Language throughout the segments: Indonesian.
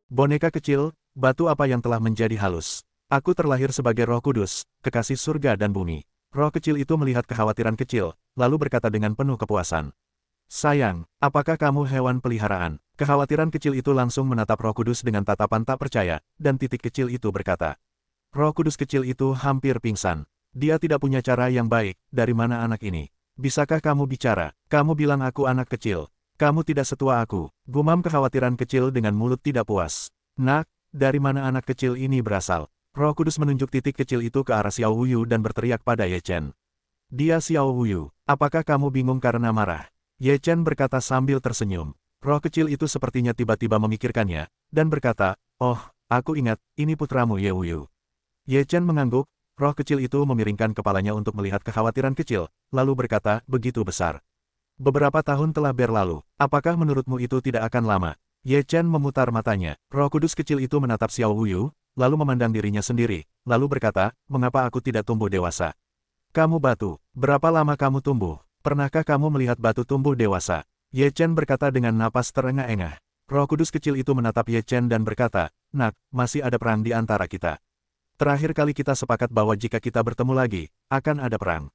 Boneka kecil, batu apa yang telah menjadi halus. Aku terlahir sebagai Roh Kudus, kekasih surga dan bumi. Roh kecil itu melihat kekhawatiran kecil, lalu berkata dengan penuh kepuasan. Sayang, apakah kamu hewan peliharaan? Kekhawatiran kecil itu langsung menatap Roh Kudus dengan tatapan tak percaya, dan titik kecil itu berkata. Roh Kudus kecil itu hampir pingsan. Dia tidak punya cara yang baik, dari mana anak ini? Bisakah kamu bicara? Kamu bilang aku anak kecil. Kamu tidak setua aku. Gumam kekhawatiran kecil dengan mulut tidak puas. Nak, dari mana anak kecil ini berasal? Roh Kudus menunjuk titik kecil itu ke arah Xiao Wuyu dan berteriak pada Ye Chen. Dia Xiao Wuyu, apakah kamu bingung karena marah? Ye Chen berkata sambil tersenyum. Roh kecil itu sepertinya tiba-tiba memikirkannya, dan berkata, oh, aku ingat, ini putramu Ye Wuyu. Ye Chen mengangguk, roh kecil itu memiringkan kepalanya untuk melihat kekhawatiran kecil, lalu berkata, begitu besar. Beberapa tahun telah berlalu, apakah menurutmu itu tidak akan lama? Ye Chen memutar matanya, Roh Kudus kecil itu menatap Xiao Wuyu, lalu memandang dirinya sendiri, lalu berkata, mengapa aku tidak tumbuh dewasa? Kamu batu, berapa lama kamu tumbuh? Pernahkah kamu melihat batu tumbuh dewasa? Ye Chen berkata dengan napas terengah-engah. Roh Kudus kecil itu menatap Ye Chen dan berkata, nak, masih ada perang di antara kita. Terakhir kali kita sepakat bahwa jika kita bertemu lagi, akan ada perang.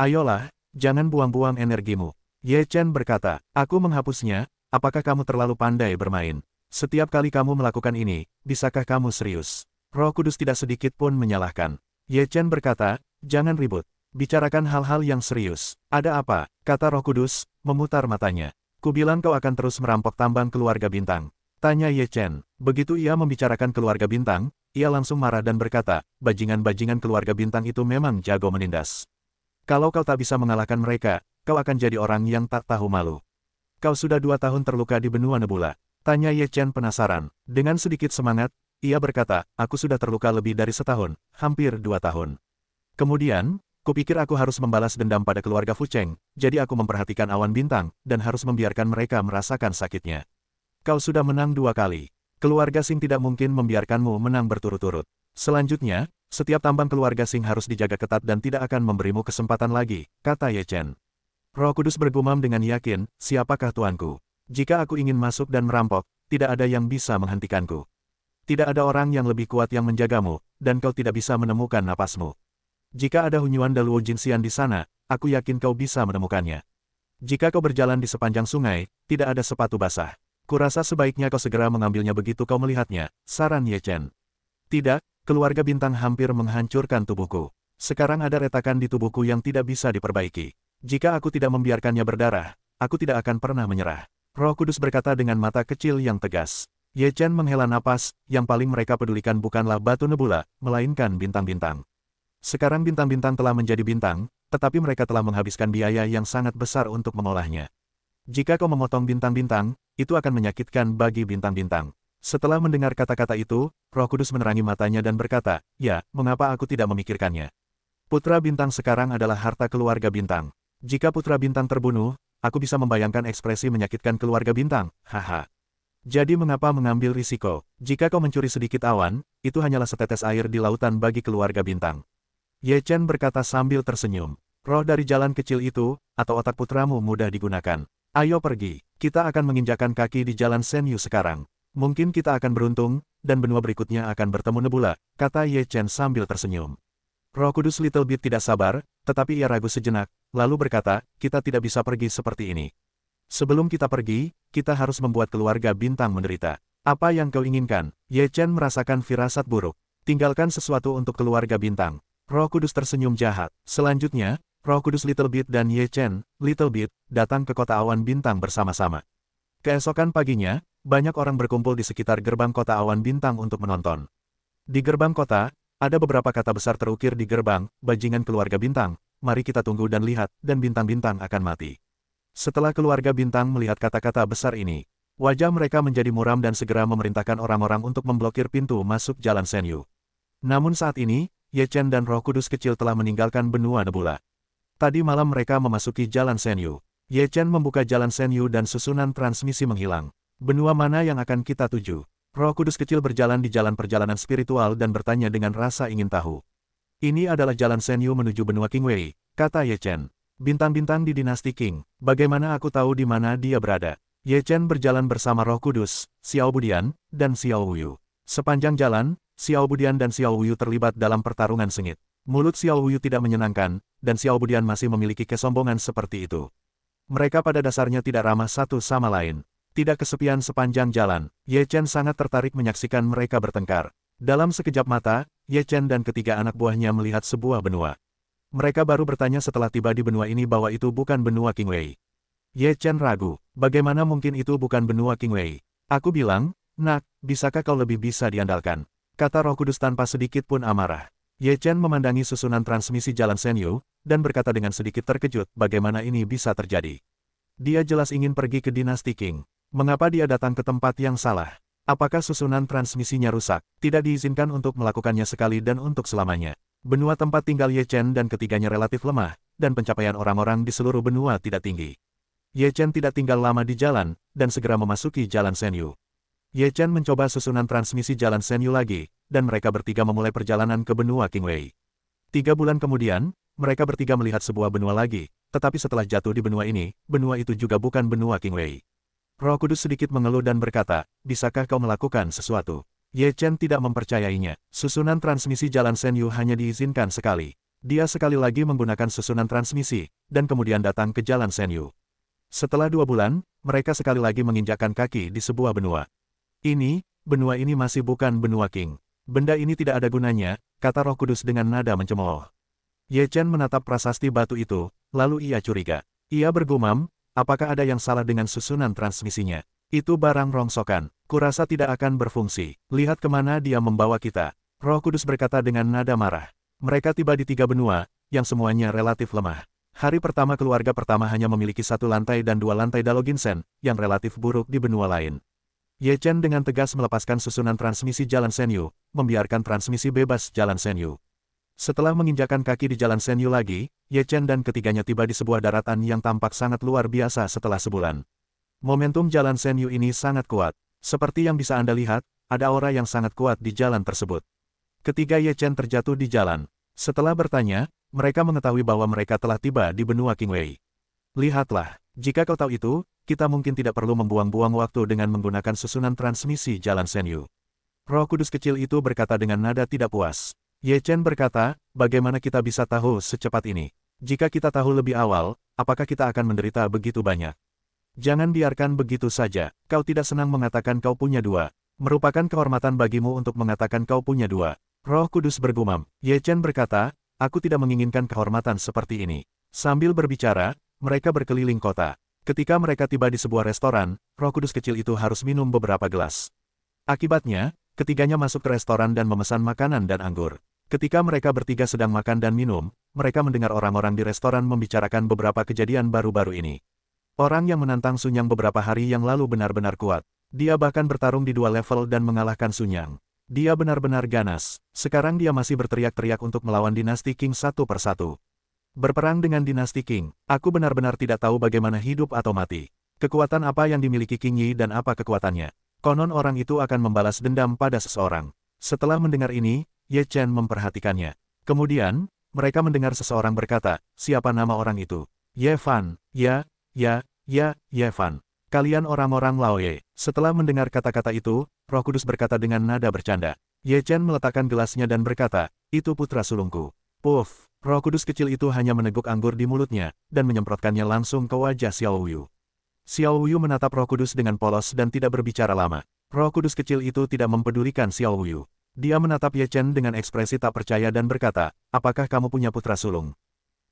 Ayolah, jangan buang-buang energimu. Ye Chen berkata, aku menghapusnya, apakah kamu terlalu pandai bermain? Setiap kali kamu melakukan ini, bisakah kamu serius? Roh Kudus tidak sedikit pun menyalahkan. Ye Chen berkata, jangan ribut. Bicarakan hal-hal yang serius. Ada apa? Kata Roh Kudus, memutar matanya. Kubilang kau akan terus merampok tambang keluarga bintang. Tanya Ye Chen. Begitu ia membicarakan keluarga bintang, ia langsung marah dan berkata, bajingan-bajingan keluarga bintang itu memang jago menindas. Kalau kau tak bisa mengalahkan mereka, kau akan jadi orang yang tak tahu malu. Kau sudah 2 tahun terluka di benua nebula. Tanya Ye Chen penasaran. Dengan sedikit semangat, ia berkata, aku sudah terluka lebih dari setahun, hampir 2 tahun. Kemudian, kupikir aku harus membalas dendam pada keluarga Fu Cheng, jadi aku memperhatikan awan bintang, dan harus membiarkan mereka merasakan sakitnya. Kau sudah menang 2 kali. Keluarga Sing tidak mungkin membiarkanmu menang berturut-turut. Selanjutnya, setiap tambang keluarga Sing harus dijaga ketat dan tidak akan memberimu kesempatan lagi, kata Ye Chen. Roh Kudus bergumam dengan yakin, siapakah tuanku? Jika aku ingin masuk dan merampok, tidak ada yang bisa menghentikanku. Tidak ada orang yang lebih kuat yang menjagamu, dan kau tidak bisa menemukan napasmu. Jika ada Hunyuan Daluo Jinxian di sana, aku yakin kau bisa menemukannya. Jika kau berjalan di sepanjang sungai, tidak ada sepatu basah. Kurasa sebaiknya kau segera mengambilnya begitu kau melihatnya, saran Ye Chen. Tidak, keluarga bintang hampir menghancurkan tubuhku. Sekarang ada retakan di tubuhku yang tidak bisa diperbaiki. Jika aku tidak membiarkannya berdarah, aku tidak akan pernah menyerah. Roh Kudus berkata dengan mata kecil yang tegas. Ye Chen menghela napas, yang paling mereka pedulikan bukanlah batu nebula, melainkan bintang-bintang. Sekarang bintang-bintang telah menjadi bintang, tetapi mereka telah menghabiskan biaya yang sangat besar untuk mengolahnya. Jika kau memotong bintang-bintang, itu akan menyakitkan bagi bintang-bintang. Setelah mendengar kata-kata itu, Roh Kudus menerangi matanya dan berkata, ya, mengapa aku tidak memikirkannya? Putra bintang sekarang adalah harta keluarga bintang. Jika putra bintang terbunuh, aku bisa membayangkan ekspresi menyakitkan keluarga bintang, haha. Jadi mengapa mengambil risiko? Jika kau mencuri sedikit awan, itu hanyalah setetes air di lautan bagi keluarga bintang. Ye Chen berkata sambil tersenyum. Roh dari jalan kecil itu, atau otak putramu mudah digunakan. Ayo pergi, kita akan menginjakkan kaki di jalan Senyu sekarang. Mungkin kita akan beruntung, dan benua berikutnya akan bertemu nebula, kata Ye Chen sambil tersenyum. Roh Kudus Little Bit tidak sabar, tetapi ia ragu sejenak, lalu berkata, kita tidak bisa pergi seperti ini. Sebelum kita pergi, kita harus membuat keluarga bintang menderita. Apa yang kau inginkan? Ye Chen merasakan firasat buruk. Tinggalkan sesuatu untuk keluarga bintang. Roh Kudus tersenyum jahat. Selanjutnya, Roh Kudus Little Bit dan Ye Chen, Little Bit, datang ke kota awan bintang bersama-sama. Keesokan paginya, banyak orang berkumpul di sekitar gerbang kota awan bintang untuk menonton. Di gerbang kota, ada beberapa kata besar terukir di gerbang, bajingan keluarga bintang, mari kita tunggu dan lihat, dan bintang-bintang akan mati. Setelah keluarga bintang melihat kata-kata besar ini, wajah mereka menjadi muram dan segera memerintahkan orang-orang untuk memblokir pintu masuk jalan Senyu. Namun saat ini, Ye Chen dan Roh Kudus kecil telah meninggalkan benua nebula. Tadi malam mereka memasuki jalan Senyu. Ye Chen membuka jalan Senyu dan susunan transmisi menghilang. Benua mana yang akan kita tuju? Roh Kudus kecil berjalan di jalan perjalanan spiritual dan bertanya dengan rasa ingin tahu. Ini adalah jalan Senyu menuju benua Qingwei, kata Ye Chen. Bintang-bintang di dinasti Qing, bagaimana aku tahu di mana dia berada? Ye Chen berjalan bersama Roh Kudus, Xiao Budian, dan Xiao Wuyu. Sepanjang jalan, Xiao Budian dan Xiao Wuyu terlibat dalam pertarungan sengit. Mulut Xiao Wuyu tidak menyenangkan, dan Xiao Budian masih memiliki kesombongan seperti itu. Mereka pada dasarnya tidak ramah satu sama lain. Tidak kesepian sepanjang jalan, Ye Chen sangat tertarik menyaksikan mereka bertengkar. Dalam sekejap mata, Ye Chen dan ketiga anak buahnya melihat sebuah benua. Mereka baru bertanya setelah tiba di benua ini bahwa itu bukan benua King Wei. Ye Chen ragu, bagaimana mungkin itu bukan benua King Wei? Aku bilang, nak, bisakah kau lebih bisa diandalkan? Kata Roh Kudus tanpa sedikit pun amarah. Ye Chen memandangi susunan transmisi jalan Senyu, dan berkata dengan sedikit terkejut bagaimana ini bisa terjadi. Dia jelas ingin pergi ke dinasti Qing. Mengapa dia datang ke tempat yang salah? Apakah susunan transmisinya rusak? Tidak diizinkan untuk melakukannya sekali dan untuk selamanya. Benua tempat tinggal Ye Chen dan ketiganya relatif lemah, dan pencapaian orang-orang di seluruh benua tidak tinggi. Ye Chen tidak tinggal lama di jalan, dan segera memasuki jalan Senyu. Ye Chen mencoba susunan transmisi jalan Senyu lagi, dan mereka bertiga memulai perjalanan ke benua King Wei. 3 bulan kemudian, mereka bertiga melihat sebuah benua lagi, tetapi setelah jatuh di benua ini, benua itu juga bukan benua King Wei. Roh Kudus sedikit mengeluh dan berkata, bisakah kau melakukan sesuatu? Ye Chen tidak mempercayainya. Susunan transmisi jalan Senyu hanya diizinkan sekali. Dia sekali lagi menggunakan susunan transmisi, dan kemudian datang ke jalan Senyu. Setelah 2 bulan, mereka sekali lagi menginjakkan kaki di sebuah benua. Benua ini masih bukan benua King. Benda ini tidak ada gunanya, kata Roh Kudus dengan nada mencemooh. Ye Chen menatap prasasti batu itu, lalu ia curiga. Ia bergumam, apakah ada yang salah dengan susunan transmisinya? Itu barang rongsokan, kurasa tidak akan berfungsi. Lihat kemana dia membawa kita. Roh Kudus berkata dengan nada marah. Mereka tiba di 3 benua, yang semuanya relatif lemah. Hari pertama keluarga pertama hanya memiliki 1 lantai dan 2 lantai Daloginsen, yang relatif buruk di benua lain. Ye Chen dengan tegas melepaskan susunan transmisi jalan Senyu, membiarkan transmisi bebas jalan Senyu. Setelah menginjakan kaki di jalan Senyu lagi, Ye Chen dan ketiganya tiba di sebuah daratan yang tampak sangat luar biasa setelah sebulan. Momentum jalan Senyu ini sangat kuat. Seperti yang bisa Anda lihat, ada aura yang sangat kuat di jalan tersebut. Ketika Ye Chen terjatuh di jalan, setelah bertanya, mereka mengetahui bahwa mereka telah tiba di benua King Wei. Lihatlah, jika kau tahu itu, kita mungkin tidak perlu membuang-buang waktu dengan menggunakan susunan transmisi jalan Senyu. Roh Kudus kecil itu berkata dengan nada tidak puas. Ye Chen berkata, bagaimana kita bisa tahu secepat ini? Jika kita tahu lebih awal, apakah kita akan menderita begitu banyak? Jangan biarkan begitu saja, kau tidak senang mengatakan kau punya 2. Merupakan kehormatan bagimu untuk mengatakan kau punya 2. Roh Kudus bergumam. Ye Chen berkata, aku tidak menginginkan kehormatan seperti ini. Sambil berbicara, mereka berkeliling kota. Ketika mereka tiba di sebuah restoran, Roh Kudus kecil itu harus minum beberapa gelas. Akibatnya, ketiganya masuk ke restoran dan memesan makanan dan anggur. Ketika mereka bertiga sedang makan dan minum, mereka mendengar orang-orang di restoran membicarakan beberapa kejadian baru-baru ini. Orang yang menantang Sunyang beberapa hari yang lalu benar-benar kuat. Dia bahkan bertarung di 2 level dan mengalahkan Sunyang. Dia benar-benar ganas. Sekarang dia masih berteriak-teriak untuk melawan dinasti Qing satu persatu. Berperang dengan dinasti Qing, aku benar-benar tidak tahu bagaimana hidup atau mati. Kekuatan apa yang dimiliki Qing Yi dan apa kekuatannya. Konon orang itu akan membalas dendam pada seseorang. Setelah mendengar ini, Ye Chen memperhatikannya. Kemudian, mereka mendengar seseorang berkata, siapa nama orang itu? Ye Fan. Ye Fan. Kalian orang-orang Laoye. Setelah mendengar kata-kata itu, Roh Kudus berkata dengan nada bercanda. Ye Chen meletakkan gelasnya dan berkata, itu putra sulungku. Puff. Roh Kudus kecil itu hanya meneguk anggur di mulutnya, dan menyemprotkannya langsung ke wajah Xiao Wuyu. Xiao Wuyu menatap Roh Kudus dengan polos dan tidak berbicara lama. Roh Kudus kecil itu tidak mempedulikan Xiao Wuyu. Dia menatap Ye Chen dengan ekspresi tak percaya dan berkata, apakah kamu punya putra sulung?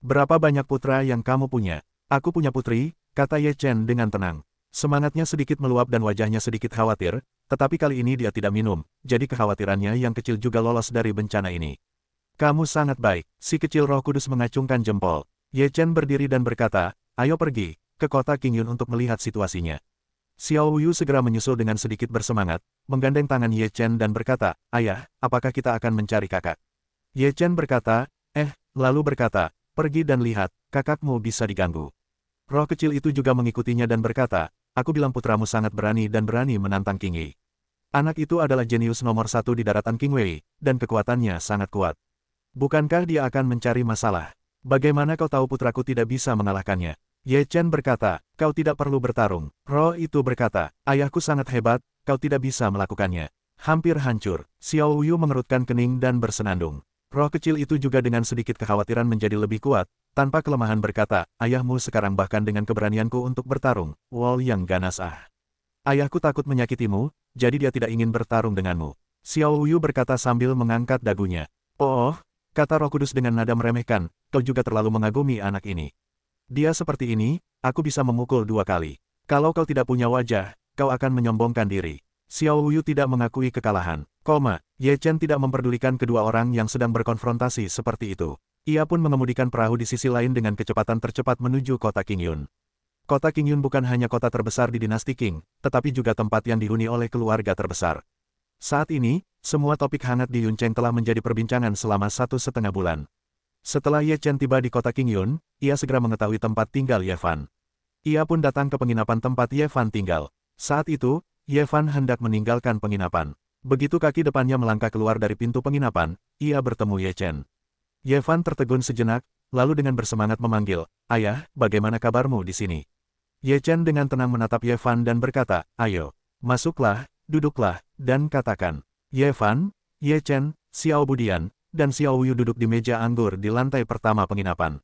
Berapa banyak putra yang kamu punya? Aku punya putri, kata Ye Chen dengan tenang. Semangatnya sedikit meluap dan wajahnya sedikit khawatir, tetapi kali ini dia tidak minum, jadi kekhawatirannya yang kecil juga lolos dari bencana ini. Kamu sangat baik, si kecil Roh Kudus mengacungkan jempol. Ye Chen berdiri dan berkata, ayo pergi ke kota Qingyun untuk melihat situasinya. Xiao Wuyu segera menyusul dengan sedikit bersemangat, menggandeng tangan Ye Chen dan berkata, ayah, apakah kita akan mencari kakak? Ye Chen berkata, lalu berkata, pergi dan lihat, kakakmu bisa diganggu. Roh kecil itu juga mengikutinya dan berkata, aku bilang putramu sangat berani dan berani menantang Qing Yi. Anak itu adalah jenius nomor 1 di daratan King Wei, dan kekuatannya sangat kuat. Bukankah dia akan mencari masalah? Bagaimana kau tahu putraku tidak bisa mengalahkannya? Ye Chen berkata, kau tidak perlu bertarung. Roh itu berkata, ayahku sangat hebat, kau tidak bisa melakukannya. Hampir hancur. Xiao Yu mengerutkan kening dan bersenandung. Roh kecil itu juga dengan sedikit kekhawatiran menjadi lebih kuat, tanpa kelemahan berkata, ayahmu sekarang bahkan dengan keberanianku untuk bertarung. Wall yang ganas ah. Ayahku takut menyakitimu, jadi dia tidak ingin bertarung denganmu. Xiao Yu berkata sambil mengangkat dagunya. Oh, kata Roh Kudus dengan nada meremehkan, kau juga terlalu mengagumi anak ini. Dia seperti ini, aku bisa memukul 2 kali. Kalau kau tidak punya wajah, kau akan menyombongkan diri. Xiao Yu tidak mengakui kekalahan. Ye Chen tidak memperdulikan kedua orang yang sedang berkonfrontasi seperti itu. Ia pun mengemudikan perahu di sisi lain dengan kecepatan tercepat menuju kota Qingyun. Kota Qingyun bukan hanya kota terbesar di dinasti Qing, tetapi juga tempat yang dihuni oleh keluarga terbesar. Saat ini, semua topik hangat di Yuncheng telah menjadi perbincangan selama 1,5 bulan. Setelah Ye Chen tiba di kota Qingyun, ia segera mengetahui tempat tinggal Ye Fan. Ia pun datang ke penginapan tempat Ye Fan tinggal. Saat itu, Ye Fan hendak meninggalkan penginapan. Begitu kaki depannya melangkah keluar dari pintu penginapan, ia bertemu Ye Chen. Ye Fan tertegun sejenak, lalu dengan bersemangat memanggil, ayah, bagaimana kabarmu di sini? Ye Chen dengan tenang menatap Ye Fan dan berkata, ayo, masuklah, duduklah, dan katakan. Ye Fan, Ye Chen, Xiao Budian, dan Xiao Yu duduk di meja anggur di lantai pertama penginapan.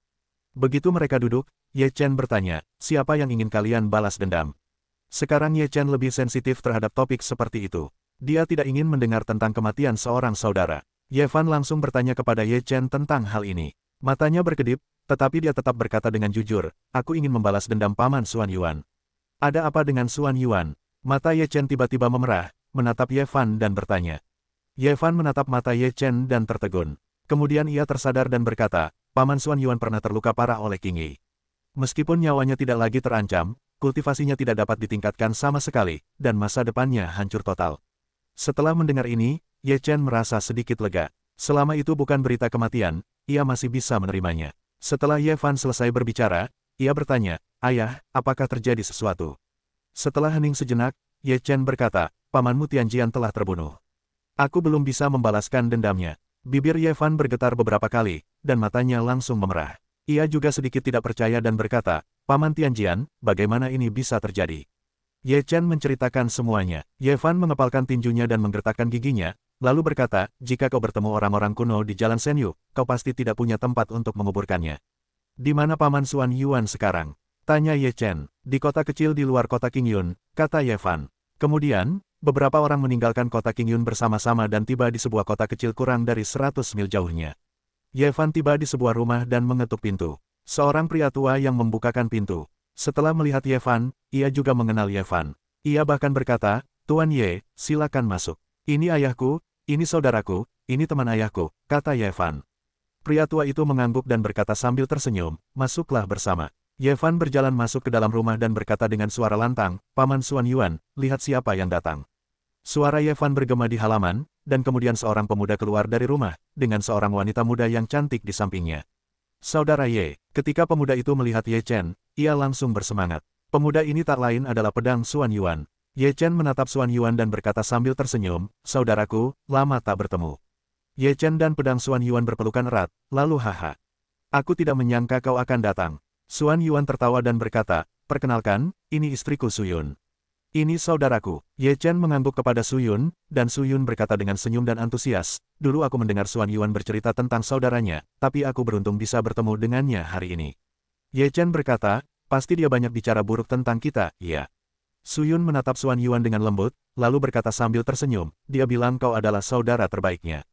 Begitu mereka duduk, Ye Chen bertanya, siapa yang ingin kalian balas dendam? Sekarang Ye Chen lebih sensitif terhadap topik seperti itu. Dia tidak ingin mendengar tentang kematian seorang saudara. Ye Fan langsung bertanya kepada Ye Chen tentang hal ini. Matanya berkedip, tetapi dia tetap berkata dengan jujur, aku ingin membalas dendam Paman Xuan Yuan. Ada apa dengan Xuan Yuan? Mata Ye Chen tiba-tiba memerah, menatap Ye Fan dan bertanya. Ye Fan menatap mata Ye Chen dan tertegun. Kemudian ia tersadar dan berkata, Paman Xuan Yuan pernah terluka parah oleh Qing Yi. Meskipun nyawanya tidak lagi terancam, kultivasinya tidak dapat ditingkatkan sama sekali, dan masa depannya hancur total. Setelah mendengar ini, Ye Chen merasa sedikit lega. Selama itu bukan berita kematian, ia masih bisa menerimanya. Setelah Ye Fan selesai berbicara, ia bertanya, ayah, apakah terjadi sesuatu? Setelah hening sejenak, Ye Chen berkata, pamanmu Tianjian telah terbunuh. Aku belum bisa membalaskan dendamnya. Bibir Ye Fan bergetar beberapa kali, dan matanya langsung memerah. Ia juga sedikit tidak percaya dan berkata, Paman Tianjian, bagaimana ini bisa terjadi? Ye Chen menceritakan semuanya. Ye Fan mengepalkan tinjunya dan menggertakkan giginya, lalu berkata, jika kau bertemu orang-orang kuno di Jalan Senyu, kau pasti tidak punya tempat untuk menguburkannya. Di mana Paman Xuan Yuan sekarang? Tanya Ye Chen. Di kota kecil di luar kota Qingyun, kata Ye Fan. Kemudian, beberapa orang meninggalkan kota Qingyun bersama-sama dan tiba di sebuah kota kecil kurang dari 100 mil jauhnya. Ye Fan tiba di sebuah rumah dan mengetuk pintu. Seorang pria tua yang membukakan pintu. Setelah melihat Ye Fan, ia juga mengenal Ye Fan. Ia bahkan berkata, Tuan Ye, silakan masuk. Ini ayahku, ini saudaraku, ini teman ayahku, kata Ye Fan. Pria tua itu mengangguk dan berkata sambil tersenyum, masuklah bersama. Ye Fan berjalan masuk ke dalam rumah dan berkata dengan suara lantang, Paman Xuan Yuan, lihat siapa yang datang. Suara Ye Fan bergema di halaman, dan kemudian seorang pemuda keluar dari rumah, dengan seorang wanita muda yang cantik di sampingnya. Saudara Ye, ketika pemuda itu melihat Ye Chen, ia langsung bersemangat. Pemuda ini tak lain adalah pedang Xuan Yuan. Ye Chen menatap Xuan Yuan dan berkata sambil tersenyum, saudaraku, lama tak bertemu. Ye Chen dan pedang Xuan Yuan berpelukan erat, lalu haha. Aku tidak menyangka kau akan datang. Xuan Yuan tertawa dan berkata, perkenalkan, ini istriku Suyun. Ini saudaraku. Ye Chen mengangguk kepada Suyun, dan Suyun berkata dengan senyum dan antusias, dulu aku mendengar Xuan Yuan bercerita tentang saudaranya, tapi aku beruntung bisa bertemu dengannya hari ini. Ye Chen berkata, pasti dia banyak bicara buruk tentang kita, iya. Suyun menatap Xuan Yuan dengan lembut, lalu berkata sambil tersenyum, dia bilang kau adalah saudara terbaiknya.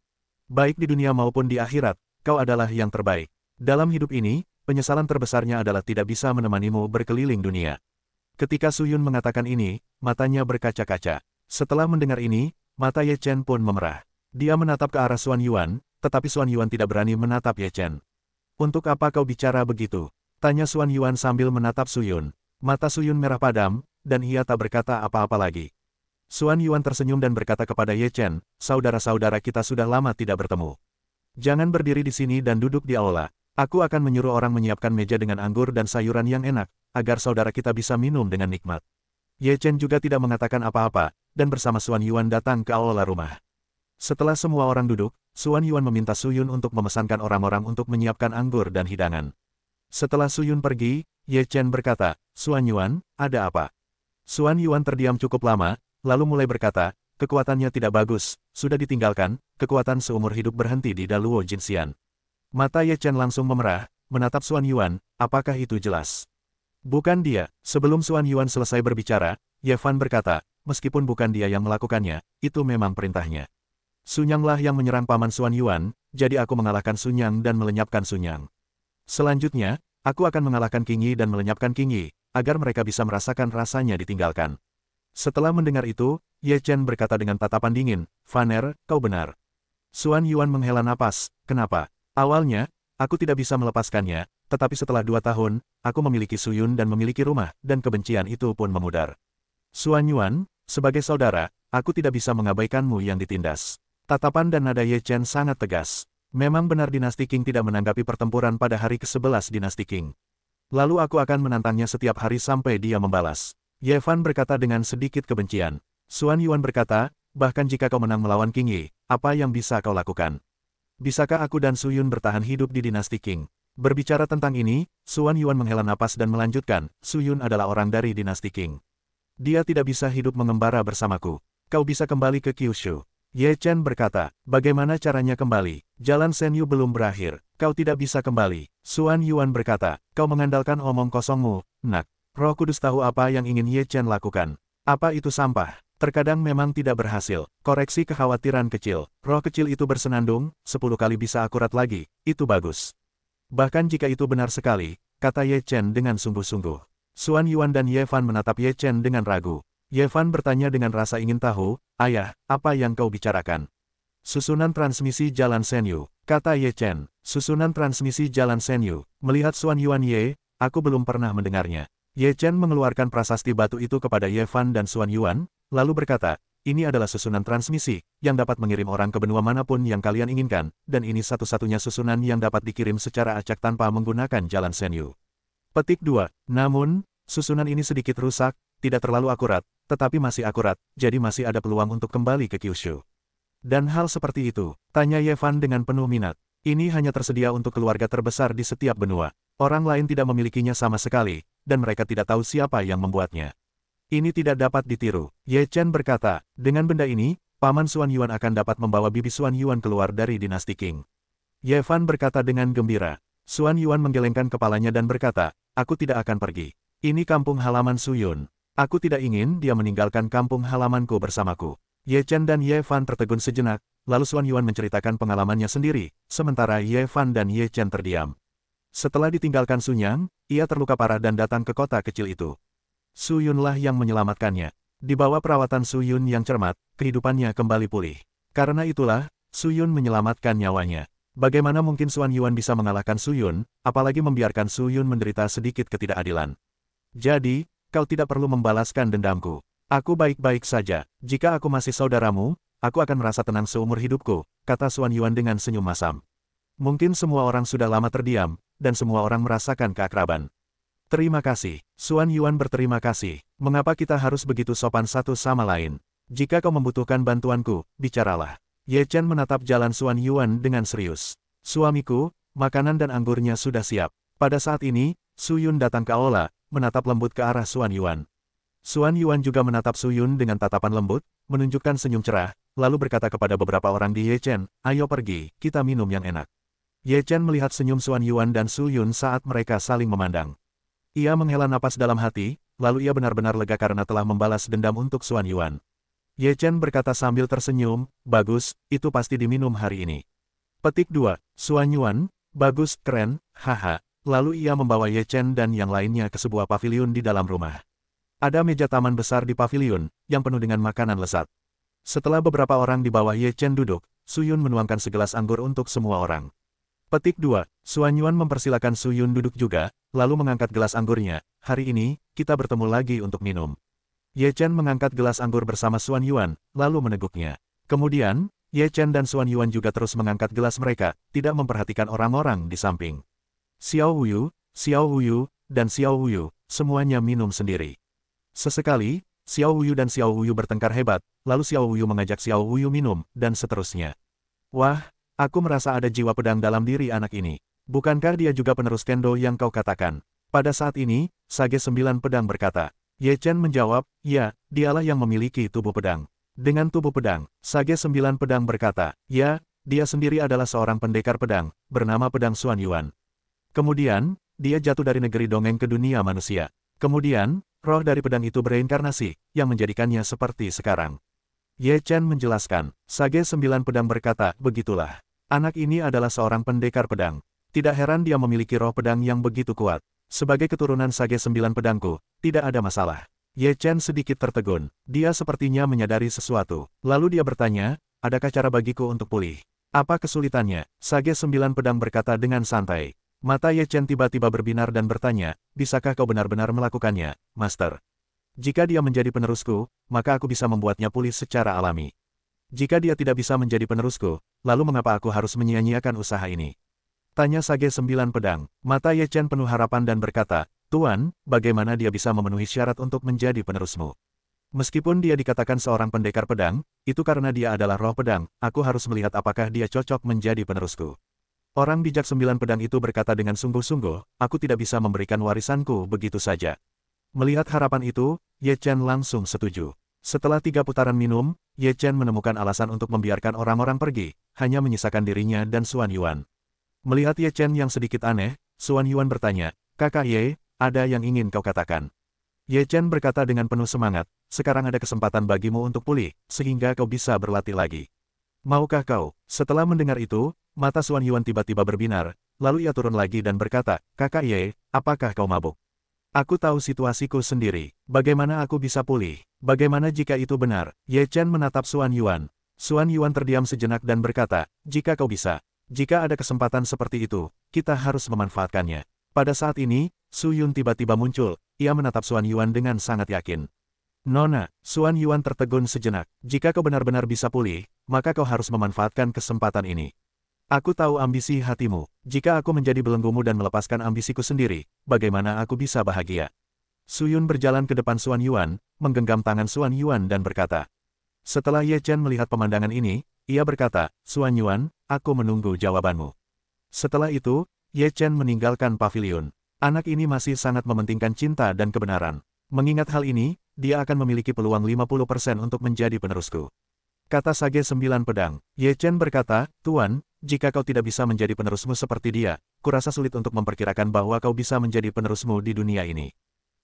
Baik di dunia maupun di akhirat, kau adalah yang terbaik. Dalam hidup ini, penyesalan terbesarnya adalah tidak bisa menemanimu berkeliling dunia. Ketika Suyun mengatakan ini, matanya berkaca-kaca. Setelah mendengar ini, mata Ye Chen pun memerah. Dia menatap ke arah Xuan Yuan, tetapi Xuan Yuan tidak berani menatap Ye Chen. Untuk apa kau bicara begitu? Tanya Xuan Yuan sambil menatap Suyun. Mata Suyun merah padam, dan ia tak berkata apa-apa lagi. Xuan Yuan tersenyum dan berkata kepada Ye Chen, saudara-saudara kita sudah lama tidak bertemu. Jangan berdiri di sini dan duduk di aula. Aku akan menyuruh orang menyiapkan meja dengan anggur dan sayuran yang enak, agar saudara kita bisa minum dengan nikmat. Ye Chen juga tidak mengatakan apa-apa, dan bersama Xuan Yuan datang ke aula rumah. Setelah semua orang duduk, Xuan Yuan meminta Suyun untuk memesankan orang-orang untuk menyiapkan anggur dan hidangan. Setelah Su Yun pergi, Ye Chen berkata, Xuan Yuan, ada apa? Xuan Yuan terdiam cukup lama, lalu mulai berkata, kekuatannya tidak bagus, sudah ditinggalkan, kekuatan seumur hidup berhenti di Daluo Jinxian. Mata Ye Chen langsung memerah, menatap Xuan Yuan, apakah itu jelas? Bukan dia. Sebelum Xuan Yuan selesai berbicara, Ye Fan berkata, meskipun bukan dia yang melakukannya, itu memang perintahnya. Sunyanglah yang menyerang paman Xuan Yuan, jadi aku mengalahkan Sunyang dan melenyapkan Sunyang. Selanjutnya, aku akan mengalahkan Qingyi dan melenyapkan Qingyi, agar mereka bisa merasakan rasanya ditinggalkan. Setelah mendengar itu, Ye Chen berkata dengan tatapan dingin, Faner, kau benar. Xuan Yuan menghela napas, kenapa? Awalnya, aku tidak bisa melepaskannya, tetapi setelah 2 tahun, aku memiliki Su Yun dan memiliki rumah, dan kebencian itu pun memudar. Xuan Yuan, sebagai saudara, aku tidak bisa mengabaikanmu yang ditindas. Tatapan dan nada Ye Chen sangat tegas. Memang benar dinasti Qing tidak menanggapi pertempuran pada hari ke-11 dinasti Qing. Lalu aku akan menantangnya setiap hari sampai dia membalas. Ye Fan berkata dengan sedikit kebencian. Xuan Yuan berkata, bahkan jika kau menang melawan Qingyi, apa yang bisa kau lakukan? Bisakah aku dan Su Yun bertahan hidup di dinasti Qing? Berbicara tentang ini, Xuan Yuan menghela napas dan melanjutkan, Su Yun adalah orang dari dinasti Qing. Dia tidak bisa hidup mengembara bersamaku. Kau bisa kembali ke Kyushu. Ye Chen berkata, bagaimana caranya kembali? Jalan Senyu belum berakhir, kau tidak bisa kembali. Xuan Yuan berkata, kau mengandalkan omong kosongmu, nak. Roh Kudus tahu apa yang ingin Ye Chen lakukan. Apa itu sampah? Terkadang memang tidak berhasil. Koreksi kekhawatiran kecil. Roh kecil itu bersenandung, 10 kali bisa akurat lagi, itu bagus. Bahkan jika itu benar sekali, kata Ye Chen dengan sungguh-sungguh. Xuan Yuan dan Ye Fan menatap Ye Chen dengan ragu. Ye Fan bertanya dengan rasa ingin tahu, ayah, apa yang kau bicarakan? Susunan transmisi jalan Senyu, kata Ye Chen. Susunan transmisi jalan Senyu. Melihat Xuan Yuan Ye, aku belum pernah mendengarnya. Ye Chen mengeluarkan prasasti batu itu kepada Ye Fan dan Xuan Yuan, lalu berkata, ini adalah susunan transmisi, yang dapat mengirim orang ke benua manapun yang kalian inginkan, dan ini satu-satunya susunan yang dapat dikirim secara acak tanpa menggunakan jalan Senyu. Petik 2. Namun, susunan ini sedikit rusak, tidak terlalu akurat, tetapi masih akurat, jadi masih ada peluang untuk kembali ke Kyushu. Dan hal seperti itu, tanya Ye Fan dengan penuh minat. Ini hanya tersedia untuk keluarga terbesar di setiap benua. Orang lain tidak memilikinya sama sekali, dan mereka tidak tahu siapa yang membuatnya. Ini tidak dapat ditiru. Ye Chen berkata, dengan benda ini, Paman Xuan Yuan akan dapat membawa bibi Xuan Yuan keluar dari dinasti Qing. Ye Fan berkata dengan gembira. Xuan Yuan menggelengkan kepalanya dan berkata, aku tidak akan pergi. Ini kampung halaman Su Yun. Aku tidak ingin dia meninggalkan kampung halamanku bersamaku. Ye Chen dan Ye Fan tertegun sejenak, lalu Xuan Yuan menceritakan pengalamannya sendiri, sementara Ye Fan dan Ye Chen terdiam. Setelah ditinggalkan Sunyang, ia terluka parah dan datang ke kota kecil itu. Su Yunlah yang menyelamatkannya. Di bawah perawatan Su Yun yang cermat, kehidupannya kembali pulih. Karena itulah, Su Yun menyelamatkan nyawanya. Bagaimana mungkin Xuan Yuan bisa mengalahkan Su Yun, apalagi membiarkan Su Yun menderita sedikit ketidakadilan. Jadi, kau tidak perlu membalaskan dendamku. Aku baik-baik saja. Jika aku masih saudaramu, aku akan merasa tenang seumur hidupku, kata Xuan Yuan dengan senyum masam. Mungkin semua orang sudah lama terdiam, dan semua orang merasakan keakraban. Terima kasih. Xuan Yuan berterima kasih. Mengapa kita harus begitu sopan satu sama lain? Jika kau membutuhkan bantuanku, bicaralah. Ye Chen menatap jalan Xuan Yuan dengan serius. Suamiku, makanan dan anggurnya sudah siap. Pada saat ini, Su Yun datang ke aula, menatap lembut ke arah Xuan Yuan. Xuan Yuan juga menatap Su Yun dengan tatapan lembut, menunjukkan senyum cerah, lalu berkata kepada beberapa orang di Ye Chen, ayo pergi, kita minum yang enak. Ye Chen melihat senyum Xuan Yuan dan Su Yun saat mereka saling memandang. Ia menghela napas dalam hati, lalu ia benar-benar lega karena telah membalas dendam untuk Xuan Yuan. Ye Chen berkata sambil tersenyum, bagus, itu pasti diminum hari ini. Petik 2. Xuan Yuan, bagus, keren, haha. Lalu ia membawa Ye Chen dan yang lainnya ke sebuah paviliun di dalam rumah. Ada meja taman besar di paviliun, yang penuh dengan makanan lezat. Setelah beberapa orang di bawah Ye Chen duduk, Su Yun menuangkan segelas anggur untuk semua orang. Petik 2. Xuan Yuan mempersilakan Su Yun duduk juga, lalu mengangkat gelas anggurnya. Hari ini, kita bertemu lagi untuk minum. Ye Chen mengangkat gelas anggur bersama Xuan Yuan, lalu meneguknya. Kemudian, Ye Chen dan Xuan Yuan juga terus mengangkat gelas mereka, tidak memperhatikan orang-orang di samping. Xiao Huyu, dan Xiao Huyu, semuanya minum sendiri. Sesekali, Xiao Huyu dan Xiao Huyu bertengkar hebat, lalu Xiao Huyu mengajak Xiao Huyu minum, dan seterusnya. Wah, aku merasa ada jiwa pedang dalam diri anak ini. Bukankah dia juga penerus kendo yang kau katakan? Pada saat ini, Sage 9 Pedang berkata. Ye Chen menjawab, ya, dialah yang memiliki tubuh pedang. Dengan tubuh pedang, Sage 9 Pedang berkata, ya, dia sendiri adalah seorang pendekar pedang, bernama Pedang Xuan Yuan. Kemudian, dia jatuh dari negeri dongeng ke dunia manusia. Kemudian, roh dari pedang itu bereinkarnasi, yang menjadikannya seperti sekarang. Ye Chen menjelaskan, Sage 9 Pedang berkata, begitulah. Anak ini adalah seorang pendekar pedang. Tidak heran dia memiliki roh pedang yang begitu kuat. Sebagai keturunan Sage 9 Pedangku, tidak ada masalah. Ye Chen sedikit tertegun. Dia sepertinya menyadari sesuatu. Lalu dia bertanya, adakah cara bagiku untuk pulih? Apa kesulitannya? Sage 9 Pedang berkata dengan santai. Mata Ye Chen tiba-tiba berbinar dan bertanya, bisakah kau benar-benar melakukannya, Master? Jika dia menjadi penerusku, maka aku bisa membuatnya pulih secara alami. Jika dia tidak bisa menjadi penerusku, lalu mengapa aku harus menyia-nyiakan usaha ini? Tanya Sage 9 Pedang. Mata Ye Chen penuh harapan dan berkata, Tuan, bagaimana dia bisa memenuhi syarat untuk menjadi penerusmu? Meskipun dia dikatakan seorang pendekar pedang, itu karena dia adalah roh pedang, aku harus melihat apakah dia cocok menjadi penerusku. Orang bijak 9 Pedang itu berkata dengan sungguh-sungguh, aku tidak bisa memberikan warisanku begitu saja. Melihat harapan itu, Ye Chen langsung setuju. Setelah 3 putaran minum, Ye Chen menemukan alasan untuk membiarkan orang-orang pergi, hanya menyisakan dirinya dan Xuan Yuan. Melihat Ye Chen yang sedikit aneh, Xuan Yuan bertanya, Kakak Ye, ada yang ingin kau katakan? Ye Chen berkata dengan penuh semangat, sekarang ada kesempatan bagimu untuk pulih, sehingga kau bisa berlatih lagi. Maukah kau? Setelah mendengar itu, mata Xuan Yuan tiba-tiba berbinar, lalu ia turun lagi dan berkata, Kakak Ye, apakah kau mabuk? Aku tahu situasiku sendiri. Bagaimana aku bisa pulih? Bagaimana jika itu benar? Ye Chen menatap Xuan Yuan. Xuan Yuan terdiam sejenak dan berkata, jika kau bisa. Jika ada kesempatan seperti itu, kita harus memanfaatkannya. Pada saat ini, Su Yun tiba-tiba muncul. Ia menatap Xuan Yuan dengan sangat yakin. Nona, Xuan Yuan tertegun sejenak. Jika kau benar-benar bisa pulih, maka kau harus memanfaatkan kesempatan ini. Aku tahu ambisi hatimu. Jika aku menjadi belenggumu dan melepaskan ambisiku sendiri, bagaimana aku bisa bahagia? Su Yun berjalan ke depan Xuan Yuan, menggenggam tangan Xuan Yuan dan berkata. Setelah Ye Chen melihat pemandangan ini, ia berkata, Xuan Yuan, aku menunggu jawabanmu. Setelah itu, Ye Chen meninggalkan pavilion. Anak ini masih sangat mementingkan cinta dan kebenaran. Mengingat hal ini, dia akan memiliki peluang 50% untuk menjadi penerusku. Kata Sage 9 Pedang. Ye Chen berkata, Tuan, jika kau tidak bisa menjadi penerusmu seperti dia, kurasa sulit untuk memperkirakan bahwa kau bisa menjadi penerusmu di dunia ini.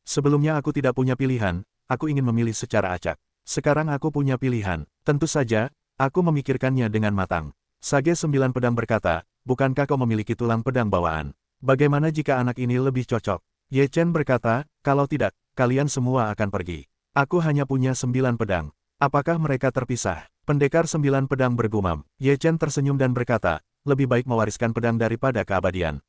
Sebelumnya aku tidak punya pilihan, aku ingin memilih secara acak. Sekarang aku punya pilihan. Tentu saja, aku memikirkannya dengan matang. Sage 9 Pedang berkata, bukankah kau memiliki tulang pedang bawaan? Bagaimana jika anak ini lebih cocok? Ye Chen berkata, kalau tidak, kalian semua akan pergi. Aku hanya punya 9 pedang. Apakah mereka terpisah? Pendekar 9 Pedang bergumam. Ye Chen tersenyum dan berkata, lebih baik mewariskan pedang daripada keabadian.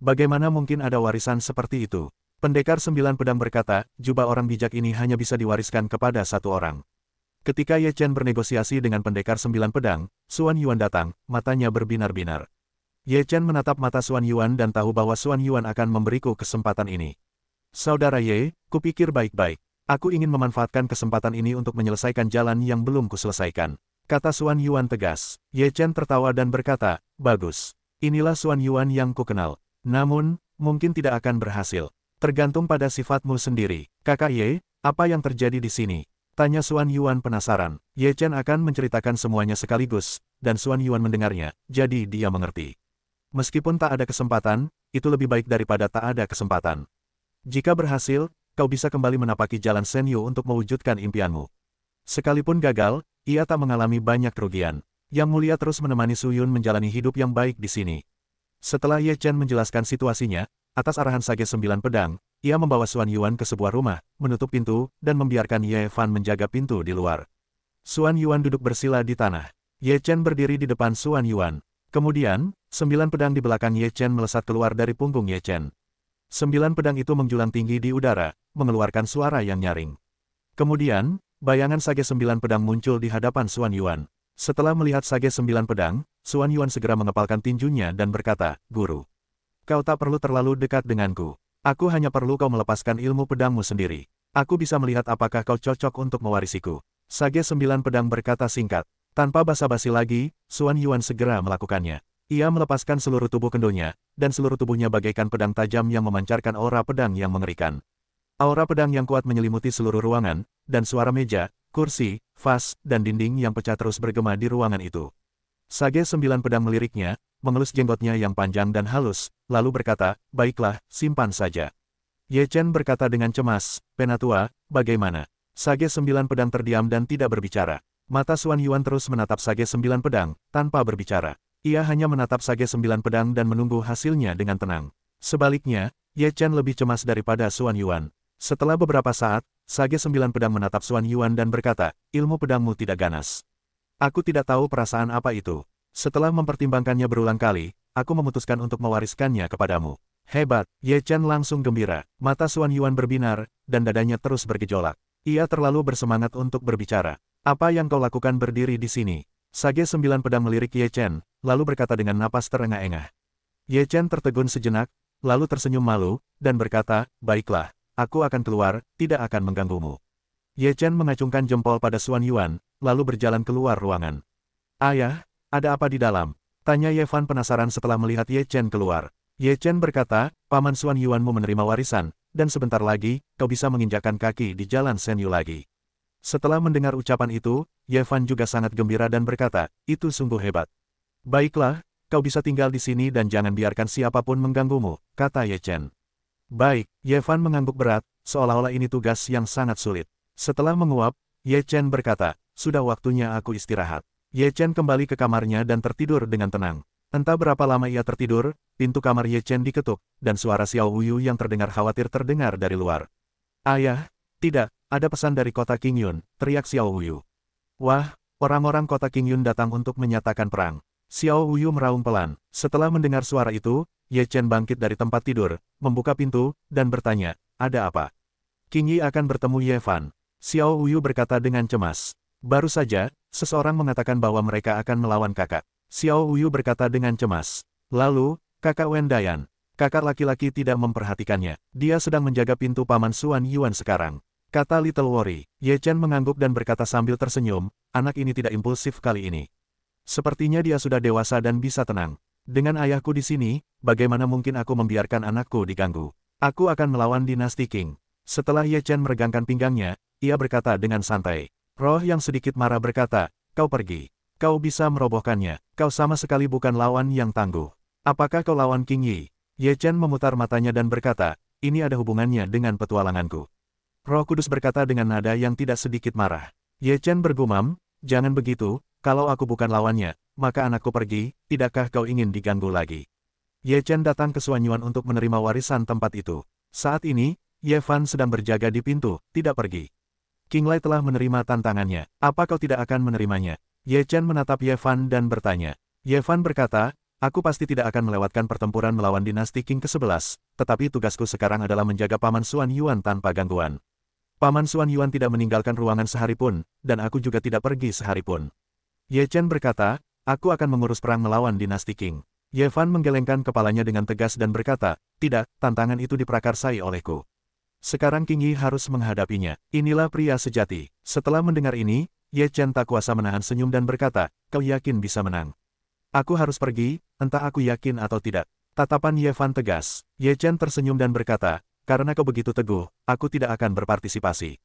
Bagaimana mungkin ada warisan seperti itu? Pendekar 9 Pedang berkata, jubah orang bijak ini hanya bisa diwariskan kepada satu orang. Ketika Ye Chen bernegosiasi dengan pendekar 9 Pedang, Xuan Yuan datang, matanya berbinar-binar. Ye Chen menatap mata Xuan Yuan dan tahu bahwa Xuan Yuan akan memberiku kesempatan ini. Saudara Ye, kupikir baik-baik. Aku ingin memanfaatkan kesempatan ini untuk menyelesaikan jalan yang belum kuselesaikan. Kata Xuan Yuan tegas. Ye Chen tertawa dan berkata, bagus. Inilah Xuan Yuan yang kukenal. Namun, mungkin tidak akan berhasil. Tergantung pada sifatmu sendiri. Kakak Ye, apa yang terjadi di sini? Tanya Xuan Yuan penasaran. Ye Chen akan menceritakan semuanya sekaligus, dan Xuan Yuan mendengarnya, jadi dia mengerti. Meskipun tak ada kesempatan, itu lebih baik daripada tak ada kesempatan. Jika berhasil, kau bisa kembali menapaki jalan Senyu untuk mewujudkan impianmu. Sekalipun gagal, ia tak mengalami banyak kerugian. Yang Mulia terus menemani Su Yun menjalani hidup yang baik di sini. Setelah Ye Chen menjelaskan situasinya, atas arahan Sage 9 Pedang, ia membawa Xuan Yuan ke sebuah rumah, menutup pintu, dan membiarkan Ye Fan menjaga pintu di luar. Xuan Yuan duduk bersila di tanah. Ye Chen berdiri di depan Xuan Yuan. Kemudian, 9 pedang di belakang Ye Chen melesat keluar dari punggung Ye Chen. 9 pedang itu menjulang tinggi di udara, mengeluarkan suara yang nyaring. Kemudian, bayangan Sage 9 Pedang muncul di hadapan Xuan Yuan. Setelah melihat Sage 9 Pedang, Xuan Yuan segera mengepalkan tinjunya dan berkata, Guru, kau tak perlu terlalu dekat denganku. Aku hanya perlu kau melepaskan ilmu pedangmu sendiri. Aku bisa melihat apakah kau cocok untuk mewarisiku. Sage 9 Pedang berkata singkat. Tanpa basa-basi lagi, Xuan Yuan segera melakukannya. Ia melepaskan seluruh tubuh kendonya, dan seluruh tubuhnya bagaikan pedang tajam yang memancarkan aura pedang yang mengerikan. Aura pedang yang kuat menyelimuti seluruh ruangan, dan suara meja, kursi, vas, dan dinding yang pecah terus bergema di ruangan itu. Sage 9 pedang meliriknya, mengelus jenggotnya yang panjang dan halus, lalu berkata, "Baiklah, simpan saja." Ye Chen berkata dengan cemas, "Penatua, bagaimana?" Sage 9 pedang terdiam dan tidak berbicara. Mata Xuan Yuan terus menatap Sage 9 pedang, tanpa berbicara. Ia hanya menatap Sage 9 pedang dan menunggu hasilnya dengan tenang. Sebaliknya, Ye Chen lebih cemas daripada Xuan Yuan. Setelah beberapa saat, Sage 9 pedang menatap Xuan Yuan dan berkata, "Ilmu pedangmu tidak ganas. Aku tidak tahu perasaan apa itu. Setelah mempertimbangkannya berulang kali, aku memutuskan untuk mewariskannya kepadamu." "Hebat!" Ye Chen langsung gembira. Mata Xuan Yuan berbinar, dan dadanya terus bergejolak. Ia terlalu bersemangat untuk berbicara. "Apa yang kau lakukan berdiri di sini?" Sage 9 pedang melirik Ye Chen, lalu berkata dengan napas terengah-engah. Ye Chen tertegun sejenak, lalu tersenyum malu, dan berkata, "Baiklah, aku akan keluar, tidak akan mengganggumu." Ye Chen mengacungkan jempol pada Xuan Yuan, lalu berjalan keluar ruangan. "Ayah, ada apa di dalam?" tanya Ye Fan penasaran setelah melihat Ye Chen keluar. Ye Chen berkata, "Paman Xuan Yuanmu menerima warisan, dan sebentar lagi, kau bisa menginjakkan kaki di jalan Shenyu lagi." Setelah mendengar ucapan itu, Ye Fan juga sangat gembira dan berkata, "Itu sungguh hebat. Baiklah, kau bisa tinggal di sini dan jangan biarkan siapapun mengganggumu," kata Ye Chen. "Baik." Ye Fan mengangguk berat, seolah-olah ini tugas yang sangat sulit. Setelah menguap, Ye Chen berkata, "Sudah waktunya aku istirahat." Ye Chen kembali ke kamarnya dan tertidur dengan tenang. Entah berapa lama ia tertidur, pintu kamar Ye Chen diketuk, dan suara Xiao Wuyu yang terdengar khawatir terdengar dari luar. "Ayah, tidak, ada pesan dari kota Qingyun," teriak Xiao Wuyu. "Wah, orang-orang kota Qingyun datang untuk menyatakan perang." Xiao Wuyu meraung pelan. Setelah mendengar suara itu, Ye Chen bangkit dari tempat tidur, membuka pintu, dan bertanya, "Ada apa?" "Qingyi akan bertemu Ye Fan." Xiao Wuyu berkata dengan cemas. "Baru saja, seseorang mengatakan bahwa mereka akan melawan kakak." Xiao Wuyu berkata dengan cemas. "Lalu, kakak Wen Dayan." Kakak laki-laki tidak memperhatikannya. "Dia sedang menjaga pintu paman Xuan Yuan sekarang," kata Little Worry. Ye Chen mengangguk dan berkata sambil tersenyum, "Anak ini tidak impulsif kali ini. Sepertinya dia sudah dewasa dan bisa tenang. Dengan ayahku di sini, bagaimana mungkin aku membiarkan anakku diganggu? Aku akan melawan dinasti Qing." Setelah Ye Chen meregangkan pinggangnya, ia berkata dengan santai. Roh yang sedikit marah berkata, "Kau pergi. Kau bisa merobohkannya. Kau sama sekali bukan lawan yang tangguh. Apakah kau lawan Qingyi?" Ye Chen memutar matanya dan berkata, "Ini ada hubungannya dengan petualanganku." Roh Kudus berkata dengan nada yang tidak sedikit marah. Ye Chen bergumam, "Jangan begitu, kalau aku bukan lawannya, maka anakku pergi, tidakkah kau ingin diganggu lagi?" Ye Chen datang ke Xuan Yuan untuk menerima warisan tempat itu. Saat ini, Ye Fan sedang berjaga di pintu, tidak pergi. Qinglai telah menerima tantangannya. "Apa kau tidak akan menerimanya?" Ye Chen menatap Ye Fan dan bertanya. Ye Fan berkata, "Aku pasti tidak akan melewatkan pertempuran melawan dinasti Qing ke-11, tetapi tugasku sekarang adalah menjaga Paman Xuan Yuan tanpa gangguan." Paman Xuan Yuan tidak meninggalkan ruangan sehari pun, dan aku juga tidak pergi sehari pun. Ye Chen berkata, "Aku akan mengurus perang melawan dinasti Qing." Ye Fan menggelengkan kepalanya dengan tegas dan berkata, "Tidak, tantangan itu diprakarsai olehku. Sekarang Qingyi harus menghadapinya. Inilah pria sejati." Setelah mendengar ini, Ye Chen tak kuasa menahan senyum dan berkata, "Kau yakin bisa menang?" "Aku harus pergi, entah aku yakin atau tidak." Tatapan Ye Fan tegas. Ye Chen tersenyum dan berkata, "Karena kau begitu teguh, aku tidak akan berpartisipasi.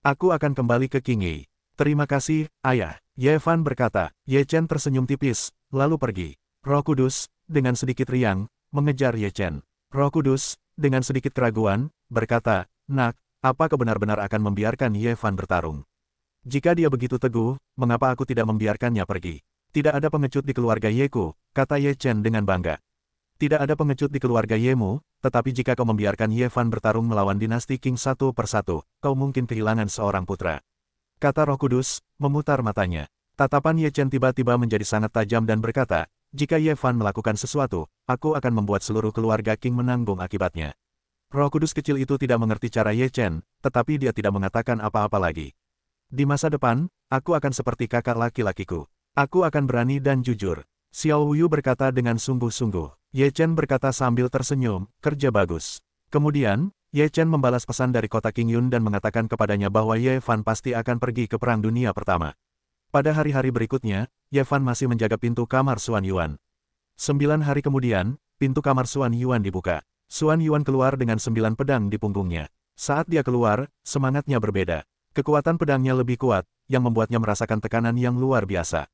Aku akan kembali ke Qingyi." "Terima kasih, ayah." Ye Fan berkata. Ye Chen tersenyum tipis, lalu pergi. Roh Kudus, dengan sedikit riang, mengejar Ye Chen. Roh Kudus, dengan sedikit keraguan, berkata, "Nak, apa kau benar-benar akan membiarkan Ye Fan bertarung? Jika dia begitu teguh, mengapa aku tidak membiarkannya pergi?" "Tidak ada pengecut di keluarga Yeku," kata Ye Chen dengan bangga. "Tidak ada pengecut di keluarga Yemu, tetapi jika kau membiarkan Ye Fan bertarung melawan dinasti Qing satu persatu, kau mungkin kehilangan seorang putra," kata Roh Kudus, memutar matanya. Tatapan Ye Chen tiba-tiba menjadi sangat tajam dan berkata, "Jika Ye Fan melakukan sesuatu, aku akan membuat seluruh keluarga Qing menanggung akibatnya." Roh Kudus kecil itu tidak mengerti cara Ye Chen, tetapi dia tidak mengatakan apa-apa lagi. "Di masa depan, aku akan seperti kakak laki-lakiku. Aku akan berani dan jujur." Xiao Wuyu berkata dengan sungguh-sungguh. Ye Chen berkata sambil tersenyum, "Kerja bagus." Kemudian, Ye Chen membalas pesan dari kota Qingyun dan mengatakan kepadanya bahwa Ye Fan pasti akan pergi ke Perang Dunia Pertama. Pada hari-hari berikutnya, Ye Fan masih menjaga pintu kamar Xuan Yuan. 9 hari kemudian, pintu kamar Xuan Yuan dibuka. Xuan Yuan keluar dengan 9 pedang di punggungnya. Saat dia keluar, semangatnya berbeda. Kekuatan pedangnya lebih kuat, yang membuatnya merasakan tekanan yang luar biasa.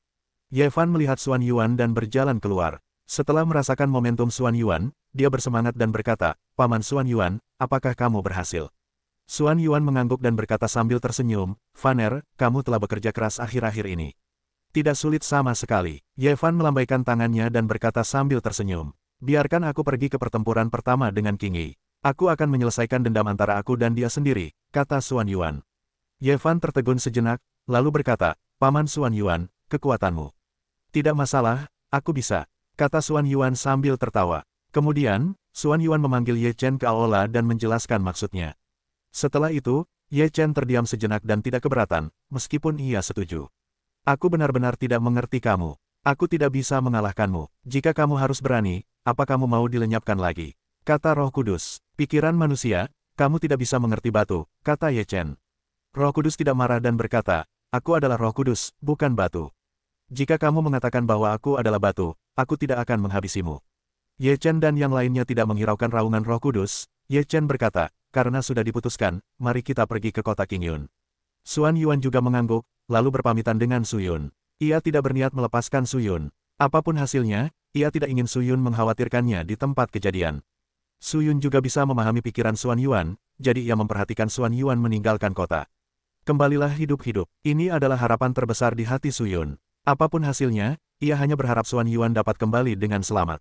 Ye Fan melihat Xuan Yuan dan berjalan keluar. Setelah merasakan momentum Xuan Yuan, dia bersemangat dan berkata, "Paman Xuan Yuan, apakah kamu berhasil?" Xuan Yuan mengangguk dan berkata sambil tersenyum, "Faner, kamu telah bekerja keras akhir-akhir ini." "Tidak sulit sama sekali." Ye Fan melambaikan tangannya dan berkata sambil tersenyum, "Biarkan aku pergi ke pertempuran pertama dengan King Yi. Aku akan menyelesaikan dendam antara aku dan dia sendiri," kata Xuan Yuan. Ye Fan tertegun sejenak, lalu berkata, "Paman Xuan Yuan, kekuatanmu." "Tidak masalah, aku bisa," kata Xuan Yuan sambil tertawa. Kemudian, Xuan Yuan memanggil Ye Chen ke aula dan menjelaskan maksudnya. Setelah itu, Ye Chen terdiam sejenak dan tidak keberatan, meskipun ia setuju. "Aku benar-benar tidak mengerti kamu. Aku tidak bisa mengalahkanmu. Jika kamu harus berani, apa kamu mau dilenyapkan lagi?" kata Roh Kudus. "Pikiran manusia, kamu tidak bisa mengerti batu," kata Ye Chen. Roh Kudus tidak marah dan berkata, "Aku adalah Roh Kudus, bukan batu. Jika kamu mengatakan bahwa aku adalah batu, aku tidak akan menghabisimu." Ye Chen dan yang lainnya tidak menghiraukan raungan Roh Kudus. Ye Chen berkata, "Karena sudah diputuskan, mari kita pergi ke kota Qingyun." Xuan Yuan juga mengangguk, lalu berpamitan dengan Su Yun. Ia tidak berniat melepaskan Su Yun. Apapun hasilnya, ia tidak ingin Su Yun mengkhawatirkannya di tempat kejadian. Su Yun juga bisa memahami pikiran Xuan Yuan, jadi ia memperhatikan Xuan Yuan meninggalkan kota. Kembalilah hidup-hidup. Ini adalah harapan terbesar di hati Su Yun. Apapun hasilnya, ia hanya berharap Xuan Yuan dapat kembali dengan selamat.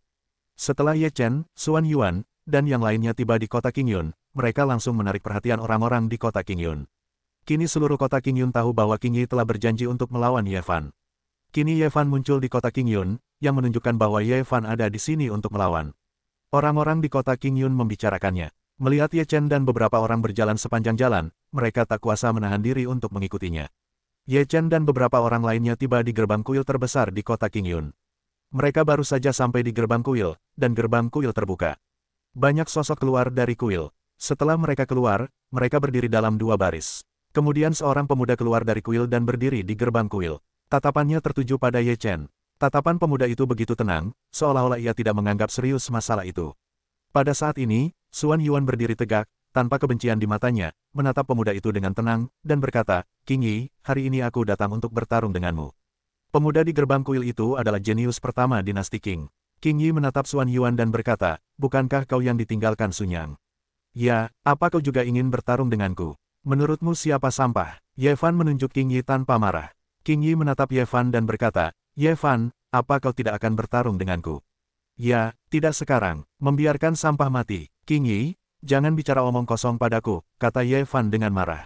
Setelah Ye Chen, Xuan Yuan, dan yang lainnya tiba di kota Qingyun, mereka langsung menarik perhatian orang-orang di kota Qingyun. Kini seluruh kota Qingyun tahu bahwa King Yi telah berjanji untuk melawan Ye Fan. Kini Ye Fan muncul di kota Qingyun, yang menunjukkan bahwa Ye Fan ada di sini untuk melawan. Orang-orang di kota Qingyun membicarakannya. Melihat Ye Chen dan beberapa orang berjalan sepanjang jalan, mereka tak kuasa menahan diri untuk mengikutinya. Ye Chen dan beberapa orang lainnya tiba di gerbang kuil terbesar di kota Qingyun. Mereka baru saja sampai di gerbang kuil, dan gerbang kuil terbuka. Banyak sosok keluar dari kuil. Setelah mereka keluar, mereka berdiri dalam 2 baris. Kemudian seorang pemuda keluar dari kuil dan berdiri di gerbang kuil. Tatapannya tertuju pada Ye Chen. Tatapan pemuda itu begitu tenang, seolah-olah ia tidak menganggap serius masalah itu. Pada saat ini, Xuan Yuan berdiri tegak, tanpa kebencian di matanya, menatap pemuda itu dengan tenang, dan berkata, "King Yi, hari ini aku datang untuk bertarung denganmu." Pemuda di gerbang kuil itu adalah jenius pertama dinasti Qing. King Yi menatap Xuan Yuan dan berkata, "Bukankah kau yang ditinggalkan Sunyang?" "Ya, apa kau juga ingin bertarung denganku? Menurutmu siapa sampah?" Ye Fan menunjuk King Yi tanpa marah. King Yi menatap Ye Fan dan berkata, "Ye Fan, apa kau tidak akan bertarung denganku?" "Ya, tidak sekarang. Membiarkan sampah mati." "King Yi, jangan bicara omong kosong padaku," kata Ye Fan dengan marah.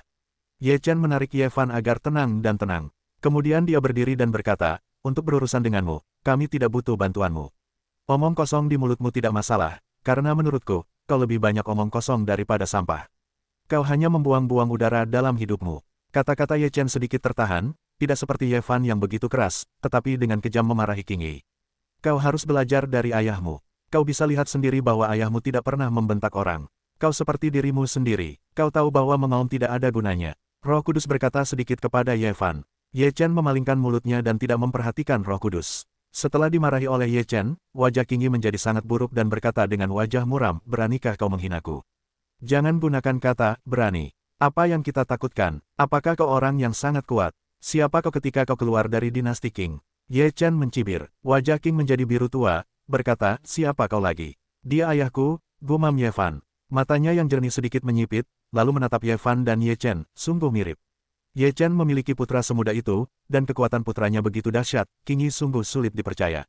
Ye Chen menarik Ye Fan agar tenang dan tenang. Kemudian dia berdiri dan berkata, "Untuk berurusan denganmu, kami tidak butuh bantuanmu. Omong kosong di mulutmu tidak masalah, karena menurutku, kau lebih banyak omong kosong daripada sampah. Kau hanya membuang-buang udara dalam hidupmu." Kata-kata Ye Chen sedikit tertahan, tidak seperti Ye Fan yang begitu keras, tetapi dengan kejam memarahi King Yi. "Kau harus belajar dari ayahmu. Kau bisa lihat sendiri bahwa ayahmu tidak pernah membentak orang. Kau seperti dirimu sendiri. Kau tahu bahwa mengaum tidak ada gunanya." Roh Kudus berkata sedikit kepada Ye Fan. Ye Chen memalingkan mulutnya dan tidak memperhatikan Roh Kudus. Setelah dimarahi oleh Ye Chen, wajah King Yi menjadi sangat buruk dan berkata dengan wajah muram, "Beranikah kau menghinaku? Jangan gunakan kata, berani. Apa yang kita takutkan? Apakah kau orang yang sangat kuat? Siapa kau ketika kau keluar dari dinasti Qing?" Ye Chen mencibir. Wajah King menjadi biru tua, berkata, "Siapa kau lagi?" "Dia ayahku," gumam Ye Fan. Matanya yang jernih sedikit menyipit, lalu menatap Ye Fan dan Ye Chen, sungguh mirip. Ye Chen memiliki putra semuda itu, dan kekuatan putranya begitu dahsyat, King Yi sungguh sulit dipercaya.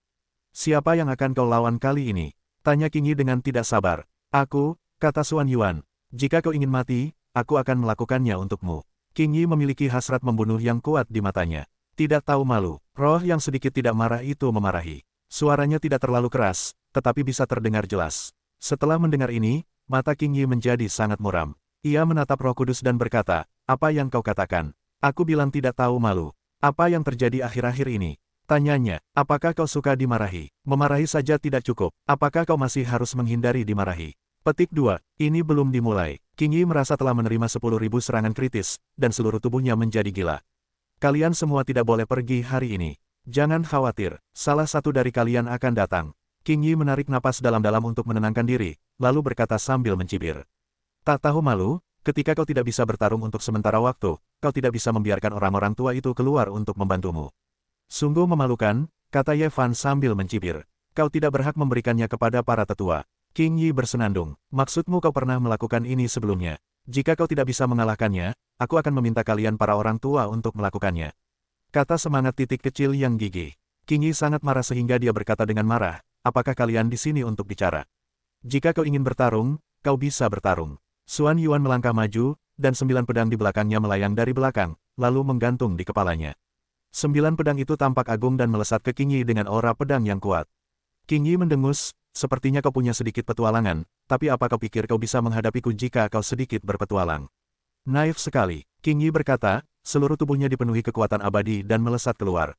"Siapa yang akan kau lawan kali ini?" tanya King Yi dengan tidak sabar. "Aku," kata Xuan Yuan. "Jika kau ingin mati, aku akan melakukannya untukmu." King Yi memiliki hasrat membunuh yang kuat di matanya. Tidak tahu malu, roh yang sedikit tidak marah itu memarahi. Suaranya tidak terlalu keras, tetapi bisa terdengar jelas. Setelah mendengar ini, mata King Yi menjadi sangat muram. Ia menatap Roh Kudus dan berkata, "Apa yang kau katakan? Aku bilang tidak tahu malu. Apa yang terjadi akhir-akhir ini?" Tanyanya, "Apakah kau suka dimarahi? Memarahi saja tidak cukup. Apakah kau masih harus menghindari dimarahi?" Petik 2. Ini belum dimulai. King Yi merasa telah menerima 10.000 serangan kritis, dan seluruh tubuhnya menjadi gila. "Kalian semua tidak boleh pergi hari ini. Jangan khawatir, salah satu dari kalian akan datang." King Yi menarik napas dalam-dalam untuk menenangkan diri, lalu berkata sambil mencibir. Tak tahu malu, ketika kau tidak bisa bertarung untuk sementara waktu, kau tidak bisa membiarkan orang-orang tua itu keluar untuk membantumu. Sungguh memalukan, kata Ye Fan sambil mencibir. Kau tidak berhak memberikannya kepada para tetua. King Yi bersenandung. Maksudmu kau pernah melakukan ini sebelumnya. Jika kau tidak bisa mengalahkannya, aku akan meminta kalian para orang tua untuk melakukannya. Kata semangat titik kecil yang gigih. King Yi sangat marah sehingga dia berkata dengan marah, apakah kalian di sini untuk bicara? Jika kau ingin bertarung, kau bisa bertarung. Xuan Yuan melangkah maju, dan 9 pedang di belakangnya melayang dari belakang, lalu menggantung di kepalanya. 9 pedang itu tampak agung dan melesat ke King Yi dengan aura pedang yang kuat. King Yi mendengus, sepertinya kau punya sedikit petualangan, tapi apa kau pikir kau bisa menghadapiku jika kau sedikit berpetualang? Naif sekali, King Yi berkata, seluruh tubuhnya dipenuhi kekuatan abadi dan melesat keluar.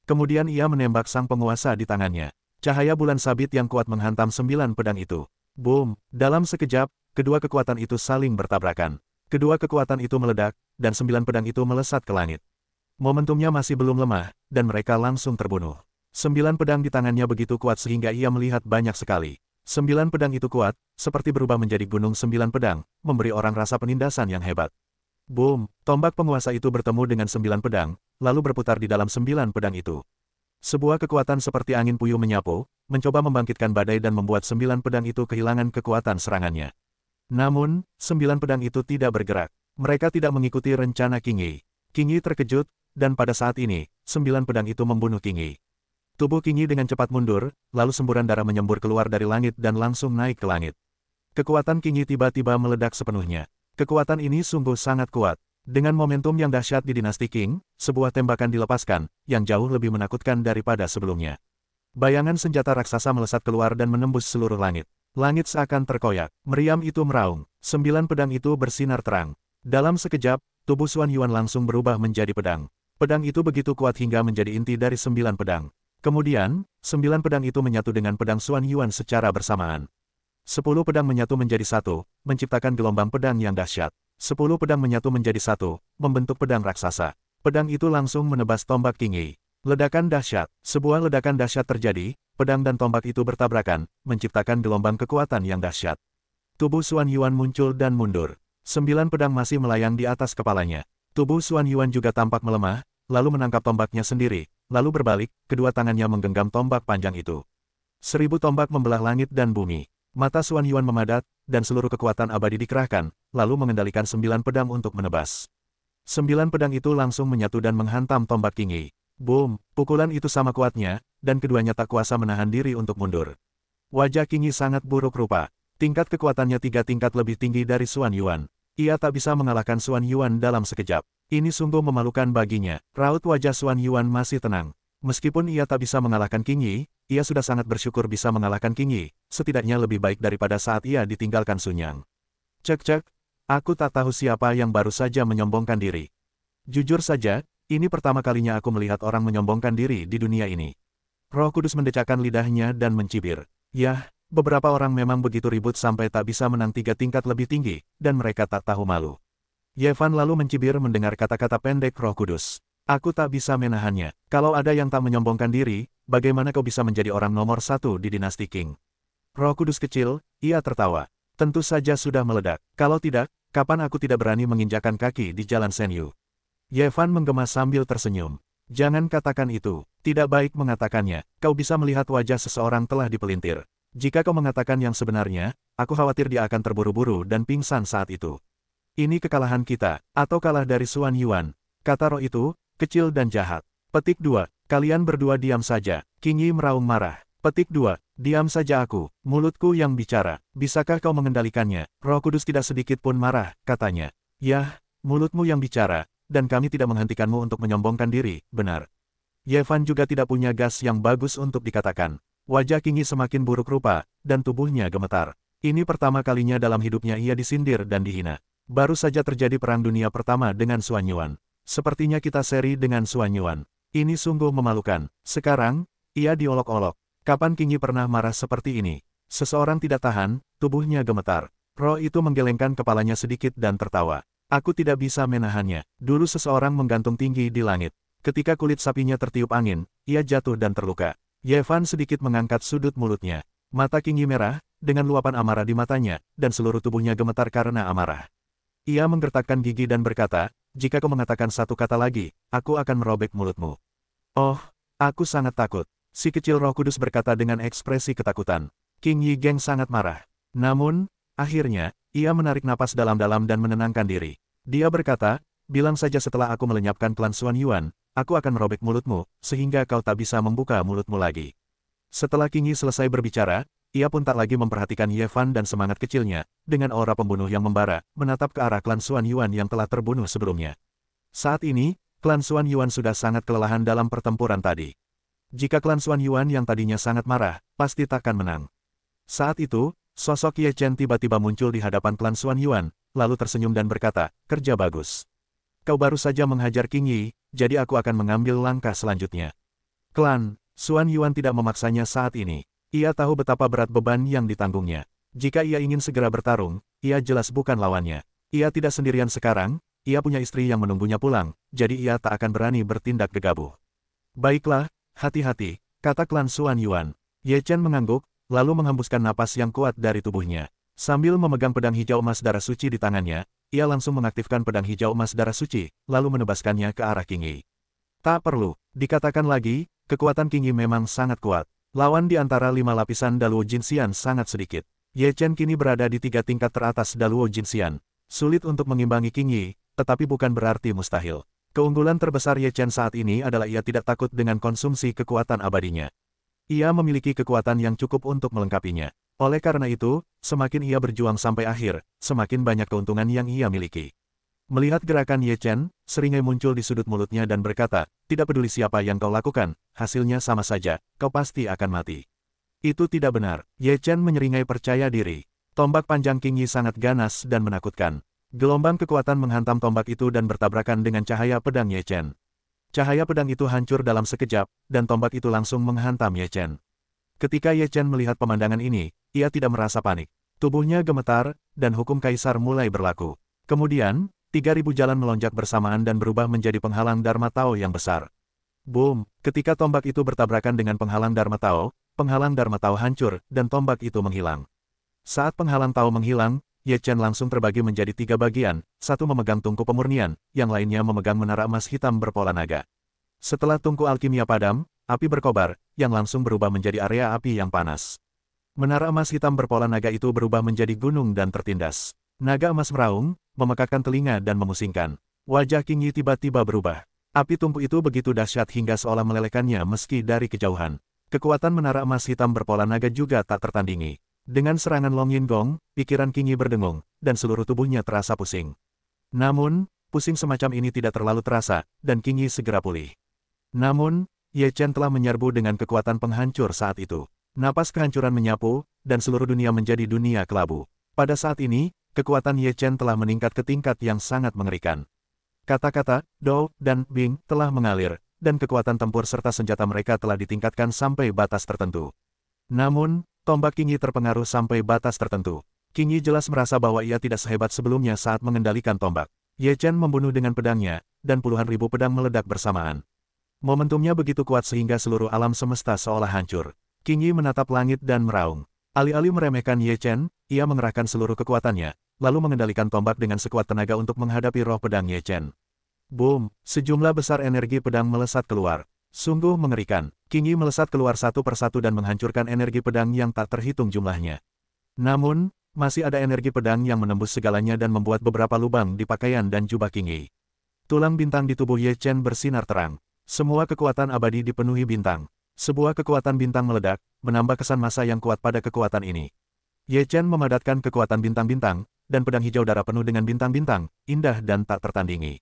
Kemudian ia menembak sang penguasa di tangannya. Cahaya bulan sabit yang kuat menghantam 9 pedang itu. Boom! Dalam sekejap, kedua kekuatan itu saling bertabrakan. Kedua kekuatan itu meledak, dan 9 pedang itu melesat ke langit. Momentumnya masih belum lemah, dan mereka langsung terbunuh. 9 pedang di tangannya begitu kuat sehingga ia melihat banyak sekali. 9 pedang itu kuat, seperti berubah menjadi gunung 9 pedang, memberi orang rasa penindasan yang hebat. Boom! Tombak penguasa itu bertemu dengan 9 pedang, lalu berputar di dalam 9 pedang itu. Sebuah kekuatan seperti angin puyuh menyapu, mencoba membangkitkan badai dan membuat 9 pedang itu kehilangan kekuatan serangannya. Namun, 9 pedang itu tidak bergerak. Mereka tidak mengikuti rencana King Yi. King Yi terkejut, dan pada saat ini, 9 pedang itu membunuh King Yi. Tubuh King Yi dengan cepat mundur, lalu semburan darah menyembur keluar dari langit dan langsung naik ke langit. Kekuatan King Yi tiba-tiba meledak sepenuhnya. Kekuatan ini sungguh sangat kuat. Dengan momentum yang dahsyat di dinasti Qing, sebuah tembakan dilepaskan, yang jauh lebih menakutkan daripada sebelumnya. Bayangan senjata raksasa melesat keluar dan menembus seluruh langit. Langit seakan terkoyak. Meriam itu meraung. 9 pedang itu bersinar terang. Dalam sekejap, tubuh Xuan Yuan langsung berubah menjadi pedang. Pedang itu begitu kuat hingga menjadi inti dari 9 pedang. Kemudian, 9 pedang itu menyatu dengan pedang Xuan Yuan secara bersamaan. 10 pedang menyatu menjadi satu, menciptakan gelombang pedang yang dahsyat. 10 pedang menyatu menjadi satu, membentuk pedang raksasa. Pedang itu langsung menebas tombak King Yi. Ledakan dahsyat. Sebuah ledakan dahsyat terjadi, pedang dan tombak itu bertabrakan, menciptakan gelombang kekuatan yang dahsyat. Tubuh Xuan Yuan muncul dan mundur. 9 pedang masih melayang di atas kepalanya. Tubuh Xuan Yuan juga tampak melemah, lalu menangkap tombaknya sendiri, lalu berbalik, kedua tangannya menggenggam tombak panjang itu. 1000 tombak membelah langit dan bumi. Mata Xuan Yuan memadat, dan seluruh kekuatan abadi dikerahkan, lalu mengendalikan 9 pedang untuk menebas. 9 pedang itu langsung menyatu dan menghantam tombak King Yi. Boom! Pukulan itu sama kuatnya, dan keduanya tak kuasa menahan diri untuk mundur. Wajah King Yi sangat buruk rupa. Tingkat kekuatannya 3 tingkat lebih tinggi dari Xuan Yuan. Ia tak bisa mengalahkan Xuan Yuan dalam sekejap. Ini sungguh memalukan baginya. Raut wajah Xuan Yuan masih tenang. Meskipun ia tak bisa mengalahkan King Yi, ia sudah sangat bersyukur bisa mengalahkan King Yi, setidaknya lebih baik daripada saat ia ditinggalkan Sun Yang. Cek, aku tak tahu siapa yang baru saja menyombongkan diri. Jujur saja, ini pertama kalinya aku melihat orang menyombongkan diri di dunia ini. Roh Kudus mendecakkan lidahnya dan mencibir. Yah, beberapa orang memang begitu ribut sampai tak bisa menang 3 tingkat lebih tinggi, dan mereka tak tahu malu. Ye Fan lalu mencibir mendengar kata-kata pendek Roh Kudus. Aku tak bisa menahannya. Kalau ada yang tak menyombongkan diri, bagaimana kau bisa menjadi orang nomor 1 di dinasti Qing? Roh Kudus kecil, ia tertawa. Tentu saja sudah meledak. Kalau tidak, kapan aku tidak berani menginjakan kaki di jalan Senyu? Ye Fan menggema sambil tersenyum. Jangan katakan itu. Tidak baik mengatakannya. Kau bisa melihat wajah seseorang telah dipelintir. Jika kau mengatakan yang sebenarnya, aku khawatir dia akan terburu-buru dan pingsan saat itu. Ini kekalahan kita, atau kalah dari Xuan Yuan, kata roh itu, kecil dan jahat. Petik 2. Kalian berdua diam saja. King Yi meraung marah. Petik 2. Diam saja aku, mulutku yang bicara. Bisakah kau mengendalikannya? Roh Kudus tidak sedikit pun marah, katanya. Yah, mulutmu yang bicara, dan kami tidak menghentikanmu untuk menyombongkan diri, benar. Ye Fan juga tidak punya gas yang bagus untuk dikatakan. Wajah King Yi semakin buruk rupa, dan tubuhnya gemetar. Ini pertama kalinya dalam hidupnya ia disindir dan dihina. Baru saja terjadi perang dunia pertama dengan Xuan Yuan. Sepertinya kita seri dengan Xuan Yuan. Ini sungguh memalukan. Sekarang, ia diolok-olok. Kapan King Yi pernah marah seperti ini? Seseorang tidak tahan, tubuhnya gemetar. Roh itu menggelengkan kepalanya sedikit dan tertawa. Aku tidak bisa menahannya. Dulu seseorang menggantung tinggi di langit. Ketika kulit sapinya tertiup angin, ia jatuh dan terluka. Ye Fan sedikit mengangkat sudut mulutnya. Mata King Yi merah, dengan luapan amarah di matanya, dan seluruh tubuhnya gemetar karena amarah. Ia menggertakkan gigi dan berkata, jika kau mengatakan satu kata lagi, aku akan merobek mulutmu. Oh, aku sangat takut. Si kecil Roh Kudus berkata dengan ekspresi ketakutan. King Yi Geng sangat marah. Namun, akhirnya, ia menarik napas dalam-dalam dan menenangkan diri. Dia berkata, bilang saja setelah aku melenyapkan klan Xuan Yuan, aku akan merobek mulutmu, sehingga kau tak bisa membuka mulutmu lagi. Setelah King Yi selesai berbicara, ia pun tak lagi memperhatikan Ye Fan dan semangat kecilnya, dengan aura pembunuh yang membara, menatap ke arah klan Xuan Yuan yang telah terbunuh sebelumnya. Saat ini, klan Xuan Yuan sudah sangat kelelahan dalam pertempuran tadi. Jika klan Xuan Yuan yang tadinya sangat marah, pasti takkan menang. Saat itu, sosok Ye Chen tiba-tiba muncul di hadapan klan Xuan Yuan, lalu tersenyum dan berkata, kerja bagus. Kau baru saja menghajar King Yi, jadi aku akan mengambil langkah selanjutnya. Klan Xuan Yuan tidak memaksanya saat ini. Ia tahu betapa berat beban yang ditanggungnya. Jika ia ingin segera bertarung, ia jelas bukan lawannya. Ia tidak sendirian sekarang, ia punya istri yang menunggunya pulang, jadi ia tak akan berani bertindak gegabah. Baiklah, hati-hati, kata klan Xuan Yuan. Ye Chen mengangguk, lalu menghembuskan napas yang kuat dari tubuhnya. Sambil memegang pedang hijau emas darah suci di tangannya, ia langsung mengaktifkan pedang hijau emas darah suci, lalu menebaskannya ke arah King Yi. Tak perlu dikatakan lagi, kekuatan King Yi memang sangat kuat. Lawan di antara 5 lapisan Daluo Jinxian sangat sedikit. Ye Chen kini berada di 3 tingkat teratas Daluo Jinxian. Sulit untuk mengimbangi King Yi, tetapi bukan berarti mustahil. Keunggulan terbesar Ye Chen saat ini adalah ia tidak takut dengan konsumsi kekuatan abadinya. Ia memiliki kekuatan yang cukup untuk melengkapinya. Oleh karena itu, semakin ia berjuang sampai akhir, semakin banyak keuntungan yang ia miliki. Melihat gerakan Ye Chen, seringai muncul di sudut mulutnya dan berkata, tidak peduli siapa yang kau lakukan, hasilnya sama saja, kau pasti akan mati. Itu tidak benar. Ye Chen menyeringai percaya diri. Tombak panjang King Yi sangat ganas dan menakutkan. Gelombang kekuatan menghantam tombak itu dan bertabrakan dengan cahaya pedang Ye Chen. Cahaya pedang itu hancur dalam sekejap, dan tombak itu langsung menghantam Ye Chen. Ketika Ye Chen melihat pemandangan ini, ia tidak merasa panik. Tubuhnya gemetar, dan hukum kaisar mulai berlaku. Kemudian, 3.000 jalan melonjak bersamaan dan berubah menjadi penghalang Dharma Tao yang besar. Boom! Ketika tombak itu bertabrakan dengan penghalang Dharma Tao hancur, dan tombak itu menghilang. Saat penghalang Tao menghilang, Ye Chen langsung terbagi menjadi 3 bagian, satu memegang tungku pemurnian, yang lainnya memegang menara emas hitam berpola naga. Setelah tungku alkimia padam, api berkobar, yang langsung berubah menjadi area api yang panas. Menara emas hitam berpola naga itu berubah menjadi gunung dan tertindas. Naga emas meraung, memekakkan telinga dan memusingkan. Wajah King Yi tiba-tiba berubah. Api tungku itu begitu dahsyat hingga seolah melelehkannya meski dari kejauhan. Kekuatan menara emas hitam berpola naga juga tak tertandingi. Dengan serangan Long Yin Gong, pikiran King Yi berdengung, dan seluruh tubuhnya terasa pusing. Namun, pusing semacam ini tidak terlalu terasa, dan King Yi segera pulih. Namun, Ye Chen telah menyerbu dengan kekuatan penghancur saat itu. Napas kehancuran menyapu, dan seluruh dunia menjadi dunia kelabu. Pada saat ini, kekuatan Ye Chen telah meningkat ke tingkat yang sangat mengerikan. Kata-kata, Dou, dan Bing telah mengalir, dan kekuatan tempur serta senjata mereka telah ditingkatkan sampai batas tertentu. Namun, tombak King Yi terpengaruh sampai batas tertentu. King Yi jelas merasa bahwa ia tidak sehebat sebelumnya saat mengendalikan tombak. Ye Chen membunuh dengan pedangnya, dan puluhan ribu pedang meledak bersamaan. Momentumnya begitu kuat sehingga seluruh alam semesta seolah hancur. King Yi menatap langit dan meraung. Alih-alih meremehkan Ye Chen, ia mengerahkan seluruh kekuatannya, lalu mengendalikan tombak dengan sekuat tenaga untuk menghadapi roh pedang Ye Chen. Boom! Sejumlah besar energi pedang melesat keluar. Sungguh mengerikan. King Yi melesat keluar satu persatu dan menghancurkan energi pedang yang tak terhitung jumlahnya. Namun, masih ada energi pedang yang menembus segalanya dan membuat beberapa lubang di pakaian dan jubah King Yi. Tulang bintang di tubuh Ye Chen bersinar terang. Semua kekuatan abadi dipenuhi bintang. Sebuah kekuatan bintang meledak, menambah kesan massa yang kuat pada kekuatan ini. Ye Chen memadatkan kekuatan bintang-bintang, dan pedang hijau darah penuh dengan bintang-bintang, indah dan tak tertandingi.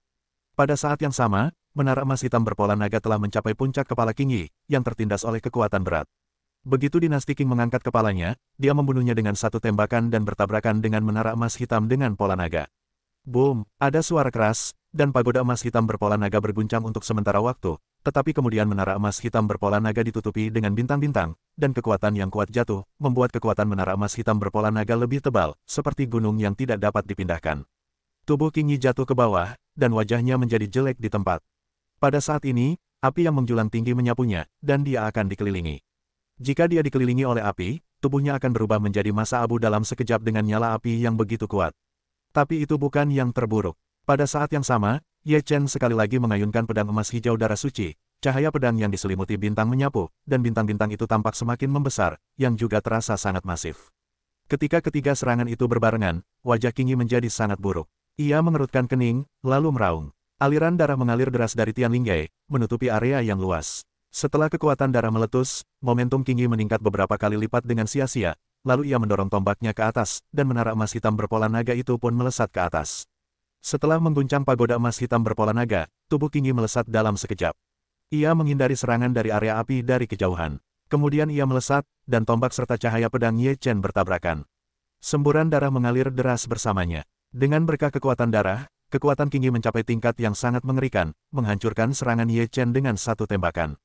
Pada saat yang sama, menara emas hitam berpola naga telah mencapai puncak kepala King Yi, yang tertindas oleh kekuatan berat. Begitu dinasti Qing mengangkat kepalanya, dia membunuhnya dengan satu tembakan dan bertabrakan dengan menara emas hitam dengan pola naga. Boom! Ada suara keras, dan pagoda emas hitam berpola naga berguncang untuk sementara waktu, tetapi kemudian menara emas hitam berpola naga ditutupi dengan bintang-bintang, dan kekuatan yang kuat jatuh, membuat kekuatan menara emas hitam berpola naga lebih tebal, seperti gunung yang tidak dapat dipindahkan. Tubuh King Yi jatuh ke bawah, dan wajahnya menjadi jelek di tempat. Pada saat ini, api yang menjulang tinggi menyapunya, dan dia akan dikelilingi. Jika dia dikelilingi oleh api, tubuhnya akan berubah menjadi massa abu dalam sekejap dengan nyala api yang begitu kuat. Tapi itu bukan yang terburuk. Pada saat yang sama, Ye Chen sekali lagi mengayunkan pedang emas hijau darah suci. Cahaya pedang yang diselimuti bintang menyapu, dan bintang-bintang itu tampak semakin membesar, yang juga terasa sangat masif. Ketika ketiga serangan itu berbarengan, wajah Qingyi menjadi sangat buruk. Ia mengerutkan kening, lalu meraung. Aliran darah mengalir deras dari Tianlinggei, menutupi area yang luas. Setelah kekuatan darah meletus, momentum Qingyi meningkat beberapa kali lipat dengan sia-sia, lalu ia mendorong tombaknya ke atas, dan menara emas hitam berpola naga itu pun melesat ke atas. Setelah mengguncang pagoda emas hitam berpola naga, tubuh Qingyi melesat dalam sekejap. Ia menghindari serangan dari area api dari kejauhan. Kemudian ia melesat, dan tombak serta cahaya pedang Ye Chen bertabrakan. Semburan darah mengalir deras bersamanya. Dengan berkah kekuatan darah, kekuatan Qingyi mencapai tingkat yang sangat mengerikan, menghancurkan serangan Ye Chen dengan satu tembakan.